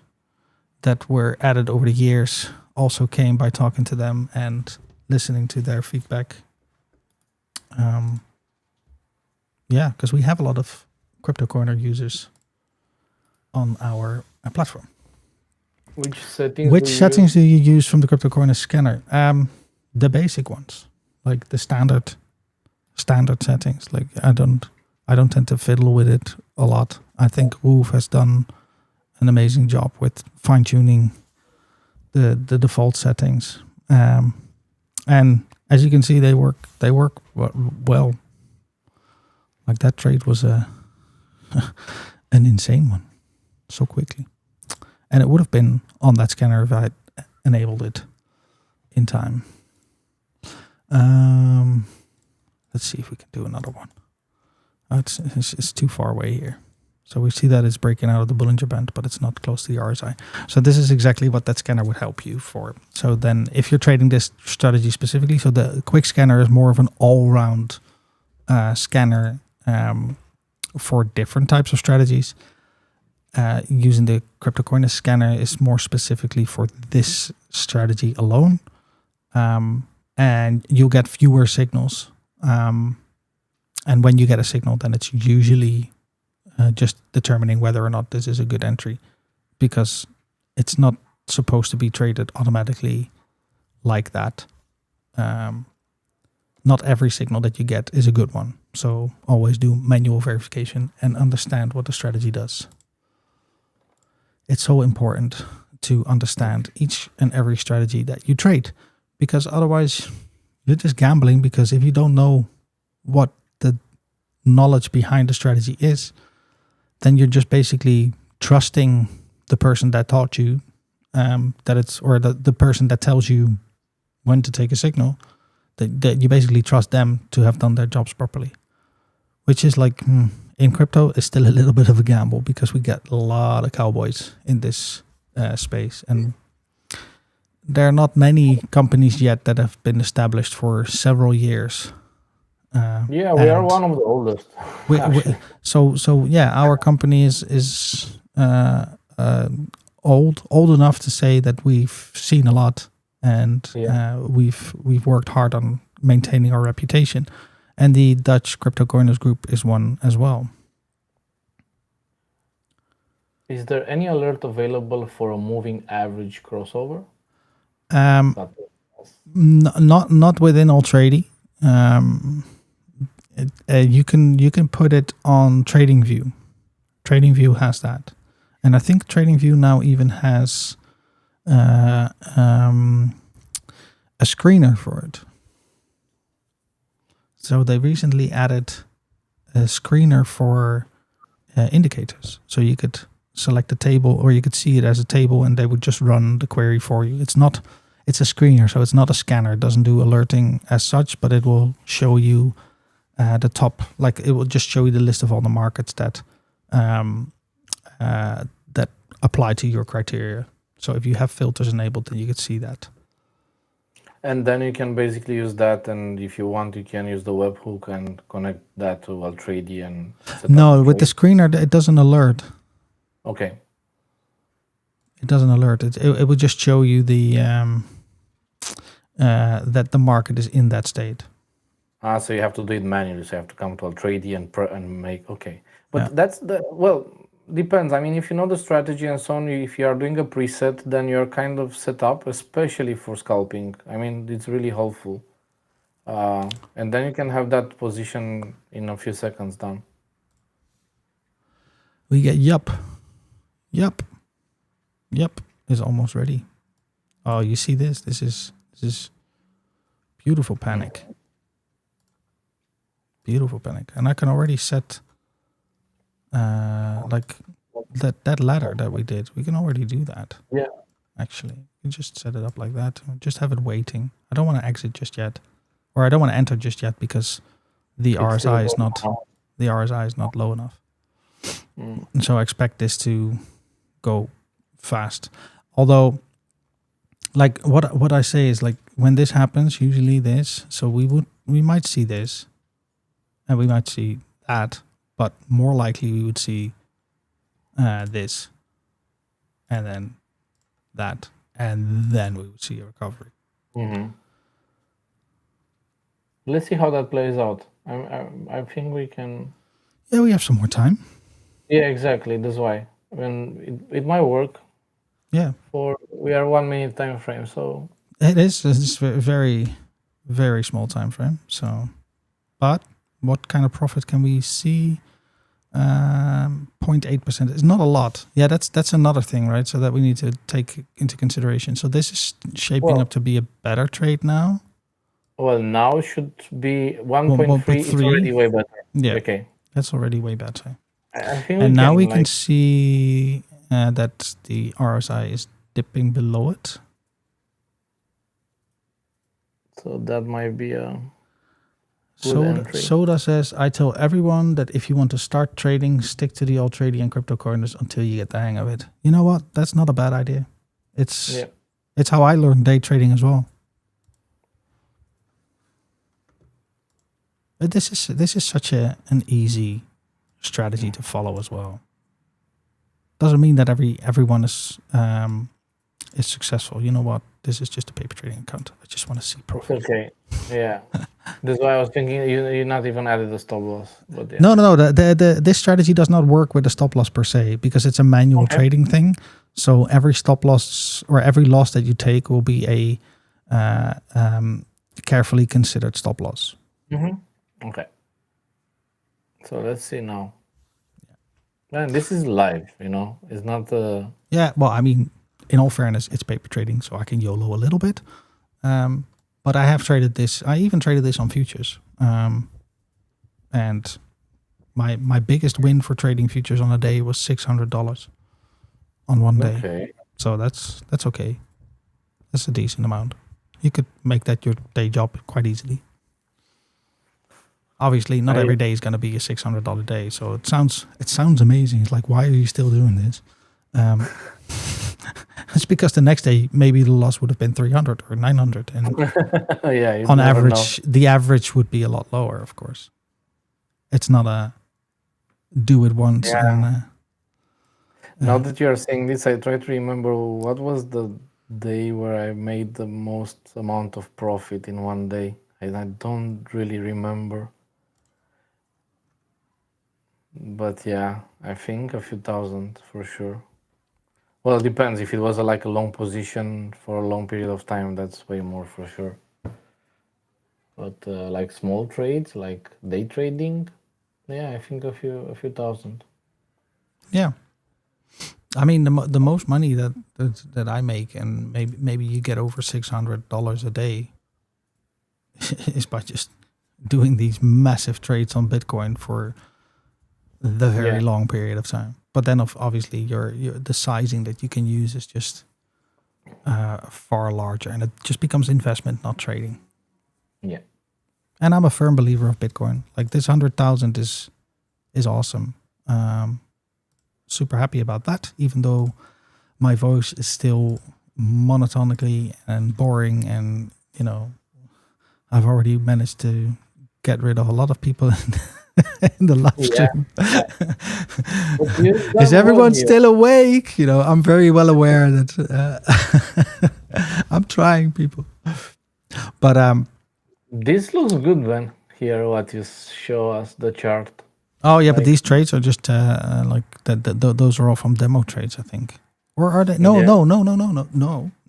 that were added over the years also came by talking to them and listening to their feedback. Because we have a lot of Crypto Corner users on our platform. Which settings do you use from the Crypto Corner scanner? The basic ones, like the standard settings. Like I don't tend to fiddle with it a lot. I think Wolf has done an amazing job with fine tuning the default settings. And as you can see, they work well. Like that trade was an insane one, so quickly. And it would have been on that scanner if I had enabled it in time. Let's see if we can do another one. It's too far away here. So we see that it's breaking out of the Bollinger Band, but it's not close to the RSI. So this is exactly what that scanner would help you for. So then if you're trading this strategy specifically, so the quick scanner is more of an all-round scanner for different types of strategies. Using the Crypto Corner scanner is more specifically for this strategy alone. And you'll get fewer signals. And when you get a signal, then it's usually just determining whether or not this is a good entry, because it's not supposed to be traded automatically like that. Not every signal that you get is a good one. So always do manual verification and understand what the strategy does. It's so important to understand each and every strategy that you trade, because otherwise you're just gambling, because if you don't know what the knowledge behind the strategy is, then you're just basically trusting the person that taught you that it's, or the person that tells you when to take a signal, that you basically trust them to have done their jobs properly, which is like in crypto is still a little bit of a gamble, because we get a lot of cowboys in this space, and there are not many companies yet that have been established for several years. We are one of the oldest. Our company is old enough to say that we've seen a lot, and we've worked hard on maintaining our reputation. And the Dutch Crypto Coiners group is one as well. Is there any alert available for a moving average crossover? Not within Altrady. You can put it on TradingView. TradingView has that, and I think TradingView now even has a screener for it. So they recently added a screener for indicators. So you could select a table, or you could see it as a table, and they would just run the query for you. It's a screener, so it's not a scanner. It doesn't do alerting as such, but it will show you the top, like it will just show you the list of all the markets that that apply to your criteria. So if you have filters enabled, then you could see that. And then you can basically use that, and if you want, you can use the webhook and connect that to Altrady and no, with the screener, it doesn't alert. Okay. It doesn't alert. It would just show you the that the market is in that state. So you have to do it manually. So you have to come to Altrady and make, okay. But that's depends. I mean, if you know the strategy and so on, if you are doing a preset, then you're kind of set up, especially for scalping. I mean, it's really helpful. And then you can have that position in a few seconds done. We get Yup is almost ready. Oh, you see this? This is beautiful panic. Beautiful panic. And I can already set like that ladder that we did. We can already do that. Yeah. Actually, you just set it up like that. Just have it waiting. I don't want to exit just yet, or I don't want to enter just yet, because the RSI is not low enough. And so I expect this to go fast. Although, like what I say is like when this happens, usually this. So we might see this, and we might see that, but more likely we would see this, and then that, and then we would see a recovery. Let's see how that plays out. I think we can. Yeah, we have some more time. Yeah, exactly. That's why. When it might work. Yeah. We are 1 minute time frame, so it's a very, very small time frame. So, but what kind of profit can we see? 0.8% is not a lot. Yeah, that's another thing, right? So that we need to take into consideration. So this is shaping up to be a better trade now. Well, now should be 1.3. It's already way better. Yeah, okay, that's already way better. I think and now we can see that the RSI is dipping below it. So that might be a Soda says, I tell everyone that if you want to start trading, stick to the Altrady and cryptocurrencies until you get the hang of it. You know what? That's not a bad idea. It's how I learned day trading as well. But this is such an easy strategy to follow as well. Doesn't mean that everyone is successful. You know what? This is just a paper trading account. I just want to see profit. Okay. Yeah. That's why I was thinking you're not even added a stop loss. But yeah. No. This strategy does not work with a stop loss per se because it's a manual trading thing. So every stop loss or every loss that you take will be a carefully considered stop loss. Okay. So let's see now. Man, this is live, It's not Yeah, well, I mean, in all fairness, it's paper trading, so I can YOLO a little bit. But I have traded this. I even traded this on futures. And my biggest win for trading futures on a day was $600 on one day. Okay. So that's okay. That's a decent amount. You could make that your day job quite easily. Obviously, not every day is going to be a $600 day. So it sounds amazing. It's like, why are you still doing this? It's because the next day maybe the loss would have been 300 or 900, and on average, the average would be a lot lower. Of course, it's not a do it once. Yeah. Now that you are saying this, I try to remember what was the day where I made the most amount of profit in one day, and I don't really remember. But yeah, I think a few thousand for sure. Well, it depends. If it was like a long position for a long period of time, that's way more for sure. But like small trades, like day trading, yeah, I think a few thousand. Yeah, I mean the most money that I make, and maybe you get over $600 a day, is by just doing these massive trades on Bitcoin for the very long period of time. But then obviously the sizing that you can use is just far larger, and it just becomes investment, not trading. Yeah. And I'm a firm believer of Bitcoin. Like this 100,000 is awesome. Super happy about that, even though my voice is still monotonically and boring, and I've already managed to get rid of a lot of people in the live stream. Is everyone still awake? I'm very well aware that I'm trying, people. But this looks good, Ben. Here, what you show us the chart. Oh yeah, but these trades are just like those are all from demo trades, I think. Or are they? No.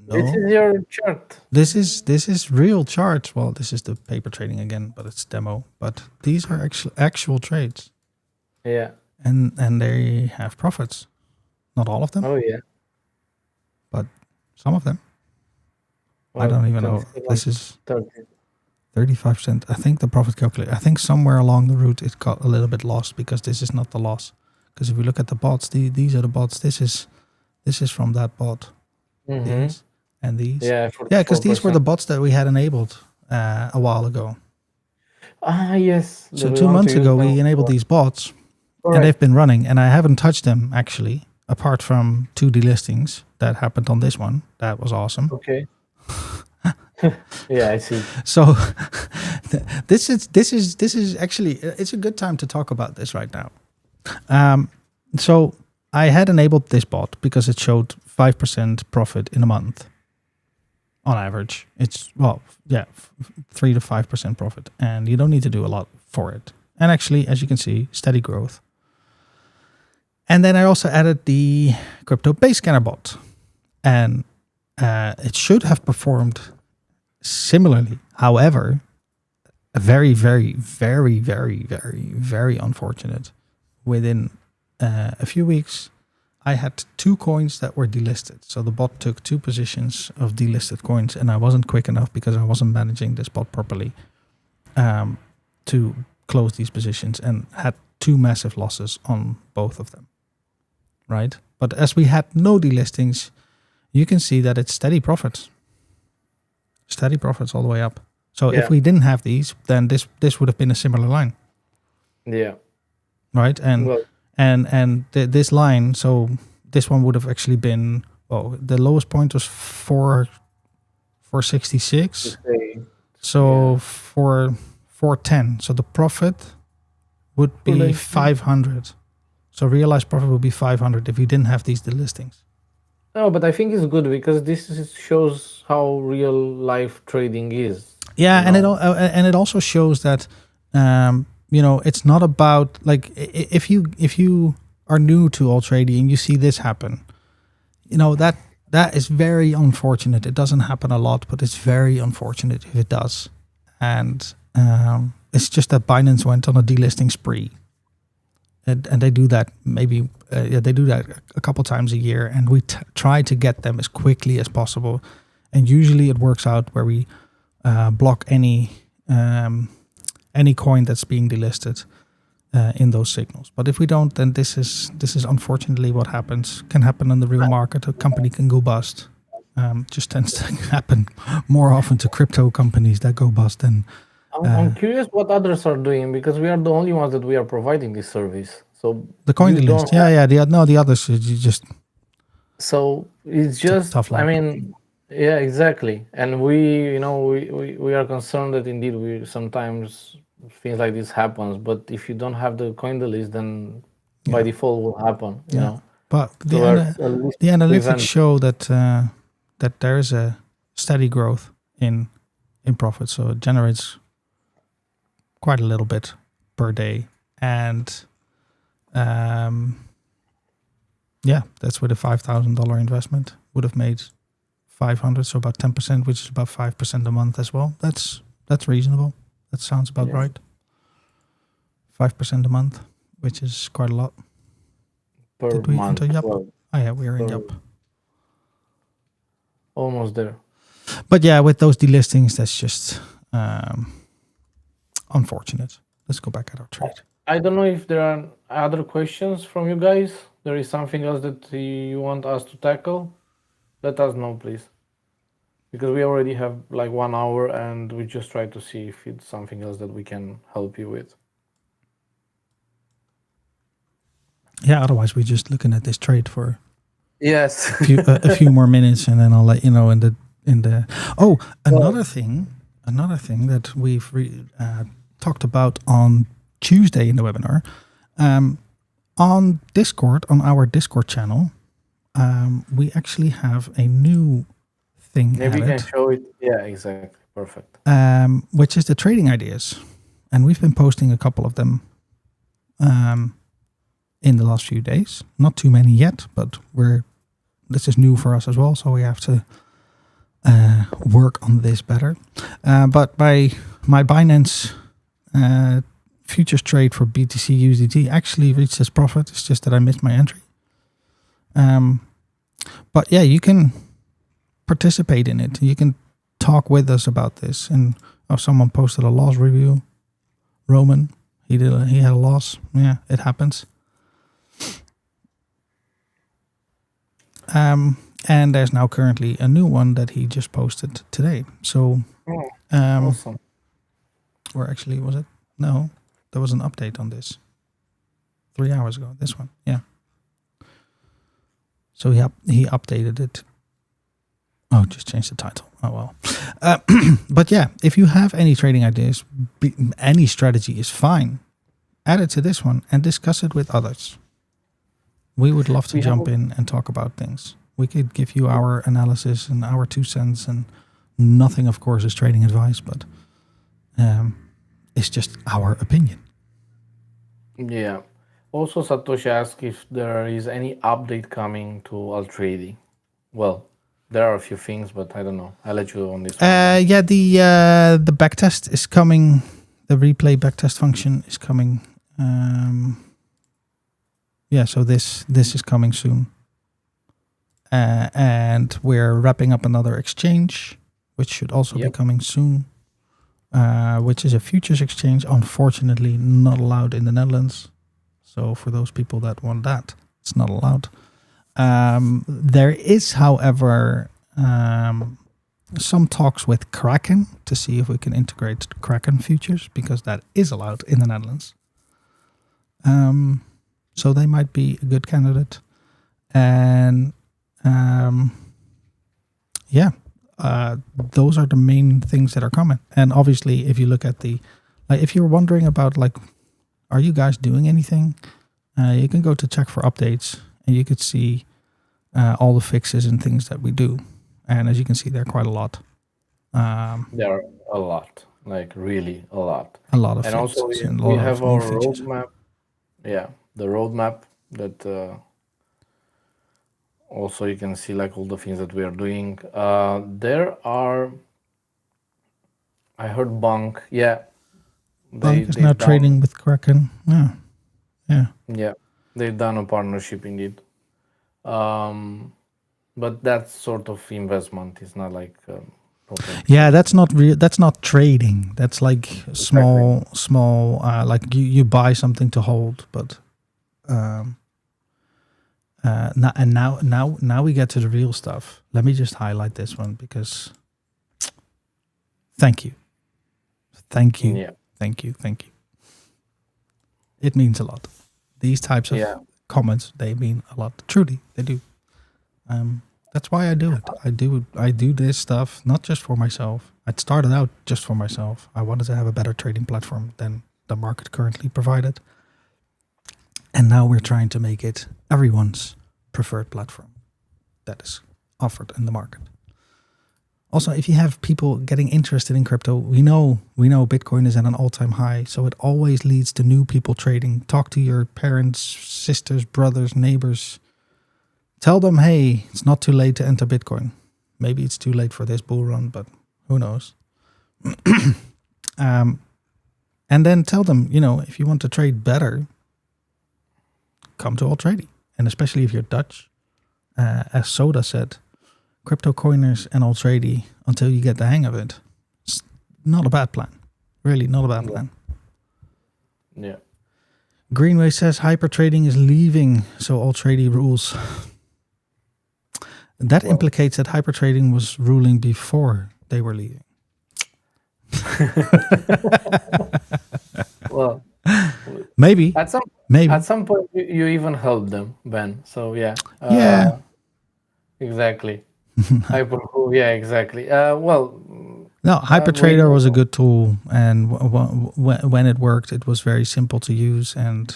This is your chart. This is real charts. Well, this is the paper trading again, but it's demo. But these are actual trades. Yeah. And they have profits. Not all of them. Oh yeah. But some of them. Well, I don't even know. This is 35%. I think the profit calculator. I think somewhere along the route it got a little bit lost, because this is not the loss. Because if we look at the bots, these are the bots. This is from that bot. These and these. Yeah, because these were the bots that we had enabled a while ago. Yes. So 2 months ago we enabled these bots, and they've been running, and I haven't touched them actually. apart from 2 delistings that happened on this one. That was awesome. Okay. Yeah, I see. So this is actually, it's a good time to talk about this right now. So I had enabled this bot because it showed 5% profit in a month on average. It's 3 to 5% profit, and you don't need to do a lot for it. And actually, as you can see, steady growth. And then I also added the crypto base scanner bot, and it should have performed similarly. However, very, very, very, very, very, very unfortunate. Within a few weeks, I had 2 coins that were delisted. So the bot took 2 positions of delisted coins, and I wasn't quick enough because I wasn't managing this bot properly to close these positions, and had 2 massive losses on both of them. Right? But as we had no delistings, you can see that it's steady profits. Steady profits all the way up. So if we didn't have these, then this would have been a similar line. Yeah. Right? And this line, so this one would have actually been, the lowest point was 466. So 410. So the profit would be 500. So realized profit would be 500 if you didn't have these delistings. No, but I think it's good because this shows how real life trading is. Yeah, and it also shows that it's not about, like, if you are new to Altrady and you see this happen, that is very unfortunate. It doesn't happen a lot, but it's very unfortunate if it does. And it's just that Binance went on a delisting spree. And they do that they do that a couple times a year, and we try to get them as quickly as possible. And usually it works out where we block any coin that's being delisted in those signals. But if we don't, then this is unfortunately what happens. Can happen in the real market. A company can go bust. Just tends to happen more often to crypto companies that go bust than. I'm curious what others are doing, because we are the only ones that we are providing this service. So the coin delist, the others you just. So it's just tough luck. I mean, yeah, exactly. And we are concerned that indeed we sometimes things like this happens. But if you don't have the coin delist, then by default will happen. You know. But the analytics show that there is a steady growth in profit, so it generates quite a little bit per day, and that's with a $5,000 investment would have made 500, so about 10%, which is about 5% a month as well. That's reasonable. That sounds about right. 5% a month, which is quite a lot. Did we enter Yup? Oh yeah, we are in Yup. Almost there. But yeah, with those delistings, that's just unfortunate. Let's go back at our trade. I don't know if there are other questions from you guys. There is something else that you want us to tackle? Let us know, please. Because we already have like 1 hour, and we just try to see if it's something else that we can help you with. Yeah, otherwise we're just looking at this trade for a few more minutes, and then I'll let you know in the another thing that we've talked about on Tuesday in the webinar, on Discord, on our Discord channel, we actually have a new thing. Maybe you can show it. Yeah, exactly. Perfect. Which is the trading ideas, and we've been posting a couple of them in the last few days. Not too many yet, but this is new for us as well, so we have to work on this better. But my Binance futures trade for BTC USDT actually reached its profit. It's just that I missed my entry. But yeah, you can participate in it. You can talk with us about this. And someone posted a loss review. Roman, he had a loss. Yeah, it happens. And there's now currently a new one that he just posted today. So, awesome. Where actually was it? No, there was an update on this 3 hours ago. This one, yeah. So he updated it. Oh, just changed the title. Oh, well. But yeah, if you have any trading ideas, any strategy is fine. Add it to this one and discuss it with others. We would love to jump in and talk about things. We could give you our analysis and our 2 cents, and nothing, of course, is trading advice, but it's just our opinion. Yeah. Also, Satoshi asked if there is any update coming to Altrady. Well, there are a few things, but I don't know. I'll let you on this one. Yeah, the backtest is coming. The replay backtest function is coming. Yeah, so this is coming soon. And we're wrapping up another exchange, which should also be coming soon, which is a futures exchange. Unfortunately, not allowed in the Netherlands. So for those people that want that, it's not allowed. There is, however, some talks with Kraken to see if we can integrate Kraken futures, because that is allowed in the Netherlands. So they might be a good candidate. And those are the main things that are coming. And obviously, if you look at if you're wondering about are you guys doing anything? You can go to check for updates, and you could see all the fixes and things that we do. And as you can see, there are quite a lot. There are a lot, really a lot. A lot of and fixes. Also, and we have our roadmap. Yeah, the roadmap that also you can see all the things that we are doing. There are, I heard Bank. Yeah. Bank is now trading with Kraken. Yeah. Yeah, they've done a partnership indeed. But that sort of investment is not yeah, that's not real. That's not trading. That's small. You buy something to hold. But now we get to the real stuff. Let me just highlight this one because thank you. Yeah. Thank you. It means a lot. These types of comments, they mean a lot. Truly, they do. That's why I do it. I do this stuff not just for myself. I started out just for myself. I wanted to have a better trading platform than the market currently provided. And now we're trying to make it everyone's preferred platform that is offered in the market. Also, if you have people getting interested in crypto, we know Bitcoin is at an all-time high, so it always leads to new people trading. Talk to your parents, sisters, brothers, neighbors. Tell them, hey, it's not too late to enter Bitcoin. Maybe it's too late for this bull run, but who knows? And then tell them, if you want to trade better, come to Altrady. And especially if you're Dutch, as Soda said, crypto coiners and Altrady until you get the hang of it. It's not a bad plan. Really not a bad plan. Yeah. Greenway says hyper trading is leaving, so Altrady rules. That implicates that hyper trading was ruling before they were leaving. Well, maybe at some point you even helped them, Ben. So yeah. Exactly. Yeah, exactly. No, HyperTrader was a good tool, and when it worked, it was very simple to use, and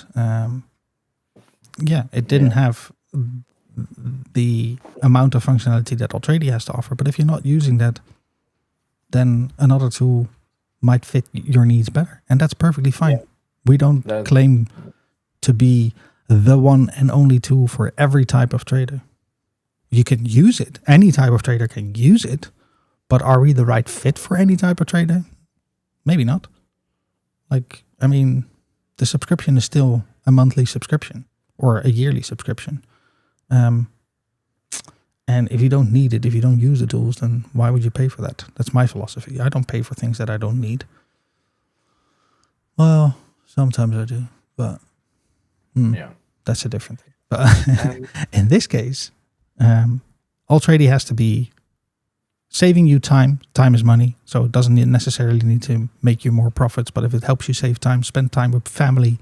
it didn't have the amount of functionality that Altrady has to offer. But if you're not using that, then another tool might fit your needs better, and that's perfectly fine. Yeah. We don't claim to be the one and only tool for every type of trader. You can use it. Any type of trader can use it. But are we the right fit for any type of trader? Maybe not. The subscription is still a monthly subscription or a yearly subscription. And if you don't need it, if you don't use the tools, then why would you pay for that? That's my philosophy. I don't pay for things that I don't need. Well, sometimes I do, but that's a different thing. But in this case, Altrady has to be saving you time. Time is money, so it doesn't necessarily need to make you more profits. But if it helps you save time, spend time with family,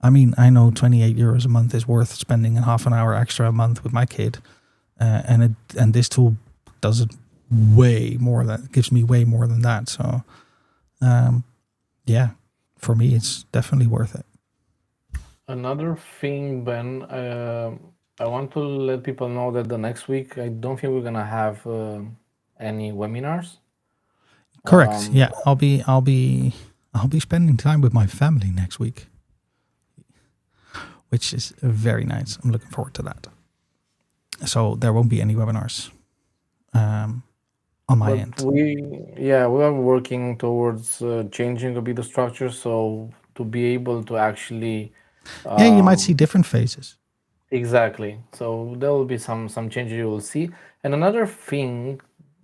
I mean, I know 28 euros a month is worth spending a half an hour extra a month with my kid, and this tool does it way more than gives me way more than that. So, yeah, for me, it's definitely worth it. Another thing, Ben, I want to let people know that the next week I don't think we're gonna have any webinars. Correct. Yeah, I'll be spending time with my family next week, which is very nice. I'm looking forward to that. So there won't be any webinars on my end. We are working towards changing a bit the structure, so to be able to actually Yeah, you might see different phases. exactly. So there will be some changes you will see. And another thing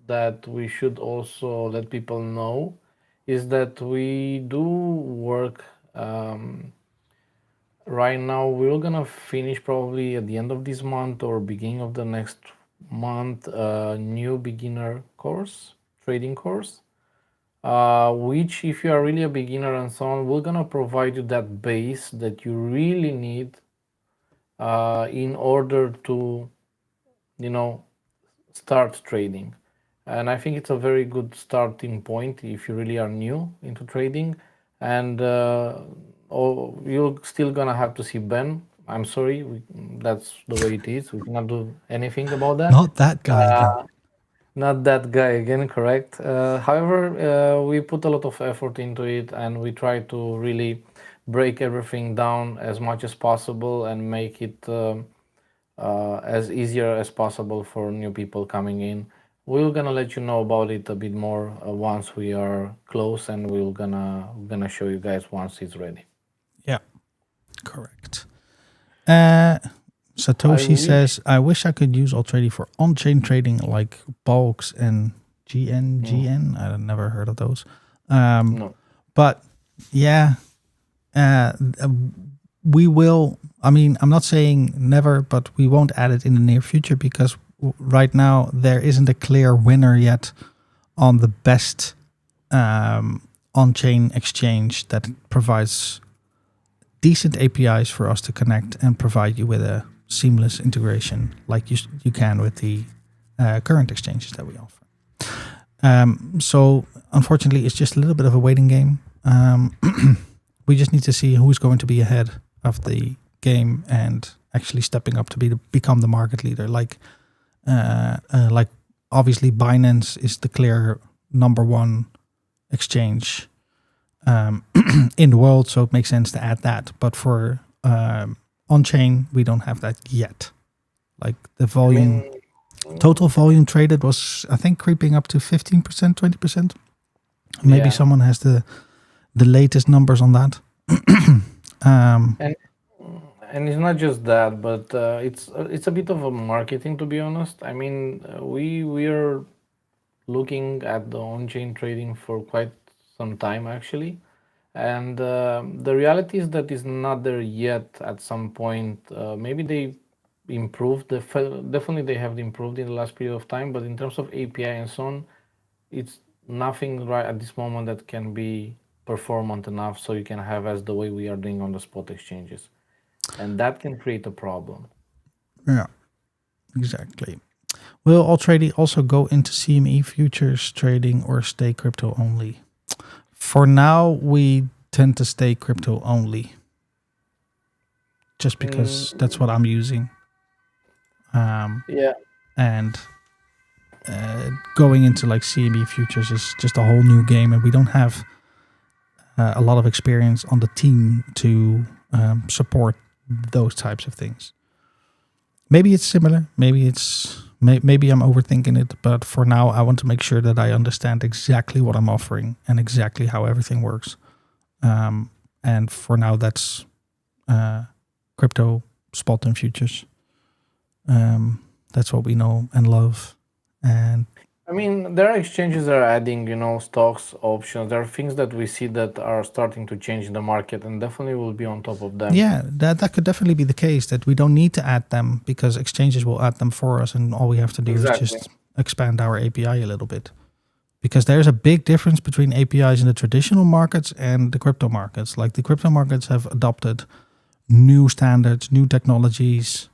that we should also let people know is that we do work right now. We're gonna finish probably at the end of this month or beginning of the next month a new beginner course, trading course. Which if you are really a beginner and so on, we're gonna provide you that base that you really need in order to, you know, start trading. And I think it's a very good starting point if you really are new into trading. And you're still gonna have to see Ben. I'm sorry, that's the way it is. We cannot do anything about that. Not that guy again. Not that guy again, correct. However, we put a lot of effort into it and we try to really break everything down as much as possible and make it as easier as possible for new people coming in. We're gonna let you know about it a bit more once we are close, and we're gonna show you guys once it's ready. Yeah, correct. Satoshi says, I wish I could use Altrady for on-chain trading like bulks and GN. I've never heard of those. No. But yeah, we will. I mean, I'm not saying never, but we won't add it in the near future because right now there isn't a clear winner yet on the best on-chain exchange that provides decent APIs for us to connect and provide you with a seamless integration like you can with the current exchanges that we offer. So unfortunately, it's just a little bit of a waiting game. We just need to see who's going to be ahead of the game and actually stepping up to become the market leader. Like obviously Binance is the clear number one exchange in the world, so it makes sense to add that. But for on-chain, we don't have that yet. Like the volume, total volume traded was, I think, creeping up to 15%, 20%. Maybe someone has the latest numbers on that. And it's not just that, but it's a bit of a marketing, to be honest. I mean, we are looking at the on-chain trading for quite some time actually, and the reality is that it's not there yet. At some point, maybe they improved. Definitely they have improved in the last period of time, but in terms of API and so on, it's nothing right at this moment that can be performant enough so you can have as the way we are doing on the spot exchanges, and that can create a problem. Yeah, exactly. Will Altrady also go into CME futures trading or stay crypto only? For now, we tend to stay crypto only, just because that's what I'm using. And going into like CME futures is just a whole new game, and we don't have a lot of experience on the team to support those types of things. Maybe it's similar. Maybe I'm overthinking it. But for now, I want to make sure that I understand exactly what I'm offering and exactly how everything works. And for now, that's crypto, spot, and futures. That's what we know and love. And I mean, there are exchanges that are adding, stocks, options. There are things that we see that are starting to change in the market, and definitely we'll be on top of them. Yeah, that could definitely be the case, that we don't need to add them because exchanges will add them for us, and all we have to do is just expand our API a little bit. Because there's a big difference between APIs in the traditional markets and the crypto markets. Like the crypto markets have adopted new standards, new technologies.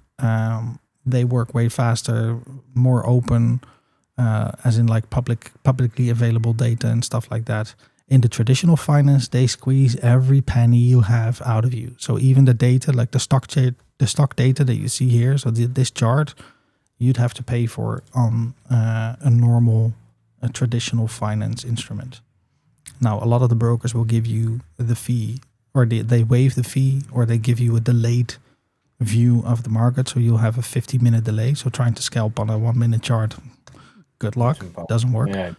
They work way faster, more open, as in like publicly available data and stuff like that. In the traditional finance, they squeeze every penny you have out of you. So even the data, like the stock data that you see here, so this chart, you'd have to pay for on a normal, traditional finance instrument. Now, a lot of the brokers will give you the fee, or they waive the fee, or they give you a delayed view of the market. So you'll have a 50-minute delay. So trying to scalp on a 1-minute chart, good luck, doesn't work. Yeah.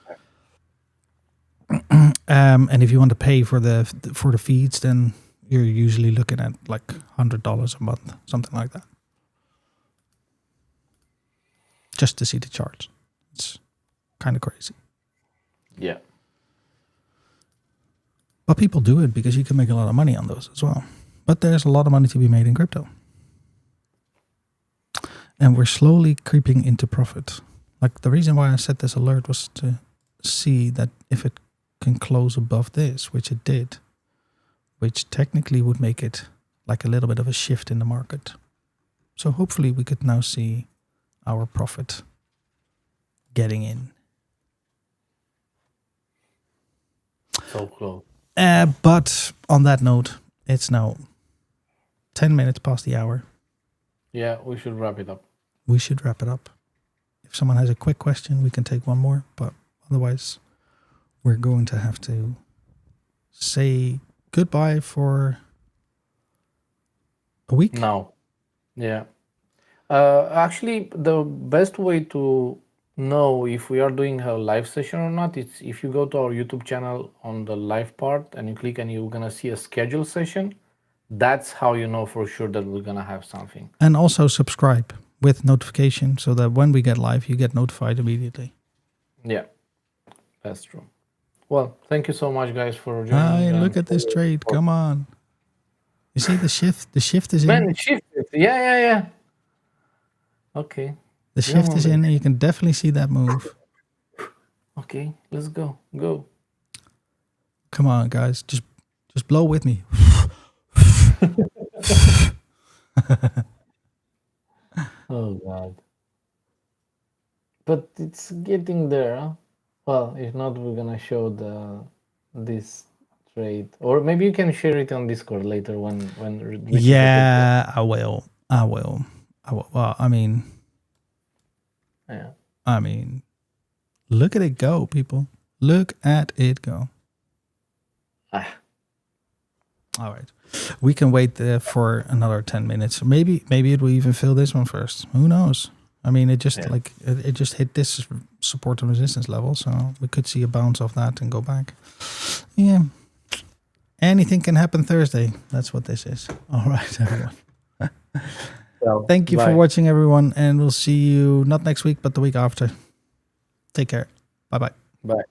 And if you want to pay for the feeds, then you're usually looking at like $100 a month, something like that, just to see the charts. It's kind of crazy. Yeah. But people do it because you can make a lot of money on those as well. But there's a lot of money to be made in crypto. And we're slowly creeping into profit. Like the reason why I set this alert was to see that if it can close above this, which it did, which technically would make it like a little bit of a shift in the market. So hopefully we could now see our profit getting in. So close. But on that note, it's now 10 minutes past the hour. Yeah, we should wrap it up. We should wrap it up. If someone has a quick question, we can take one more. But otherwise, we're going to have to say goodbye for a week. No. Yeah. Actually, the best way to know if we are doing a live session or not, it's if you go to our YouTube channel on the live part and you click and you're going to see a schedule session. That's how you know for sure that we're going to have something. And also subscribe with notification so that when we get live, you get notified immediately. Yeah, that's true. Well, thank you so much, guys, for joining. Look at this trade. Come on. You see the shift? The shift is in. Man, it shifted. Yeah. Okay. The shift is in, and you can definitely see that move. Okay, let's go. Go. Come on, guys. Just blow with me. Oh, God. But it's getting there, huh? Well, if not, we're going to show this trade. Or maybe you can share it on Discord later when Yeah, I will. Well, I mean... Yeah. I mean, look at it go, people. Look at it go. All right. We can wait there for another 10 minutes. Maybe it will even fill this one first. Who knows? I mean, it just it just hit this support and resistance level, so we could see a bounce off that and go back. Yeah. Anything can happen Thursday. That's what this is. All right, everyone. Well, thank you for watching, everyone, and we'll see you not next week, but the week after. Take care. Bye-bye. Bye.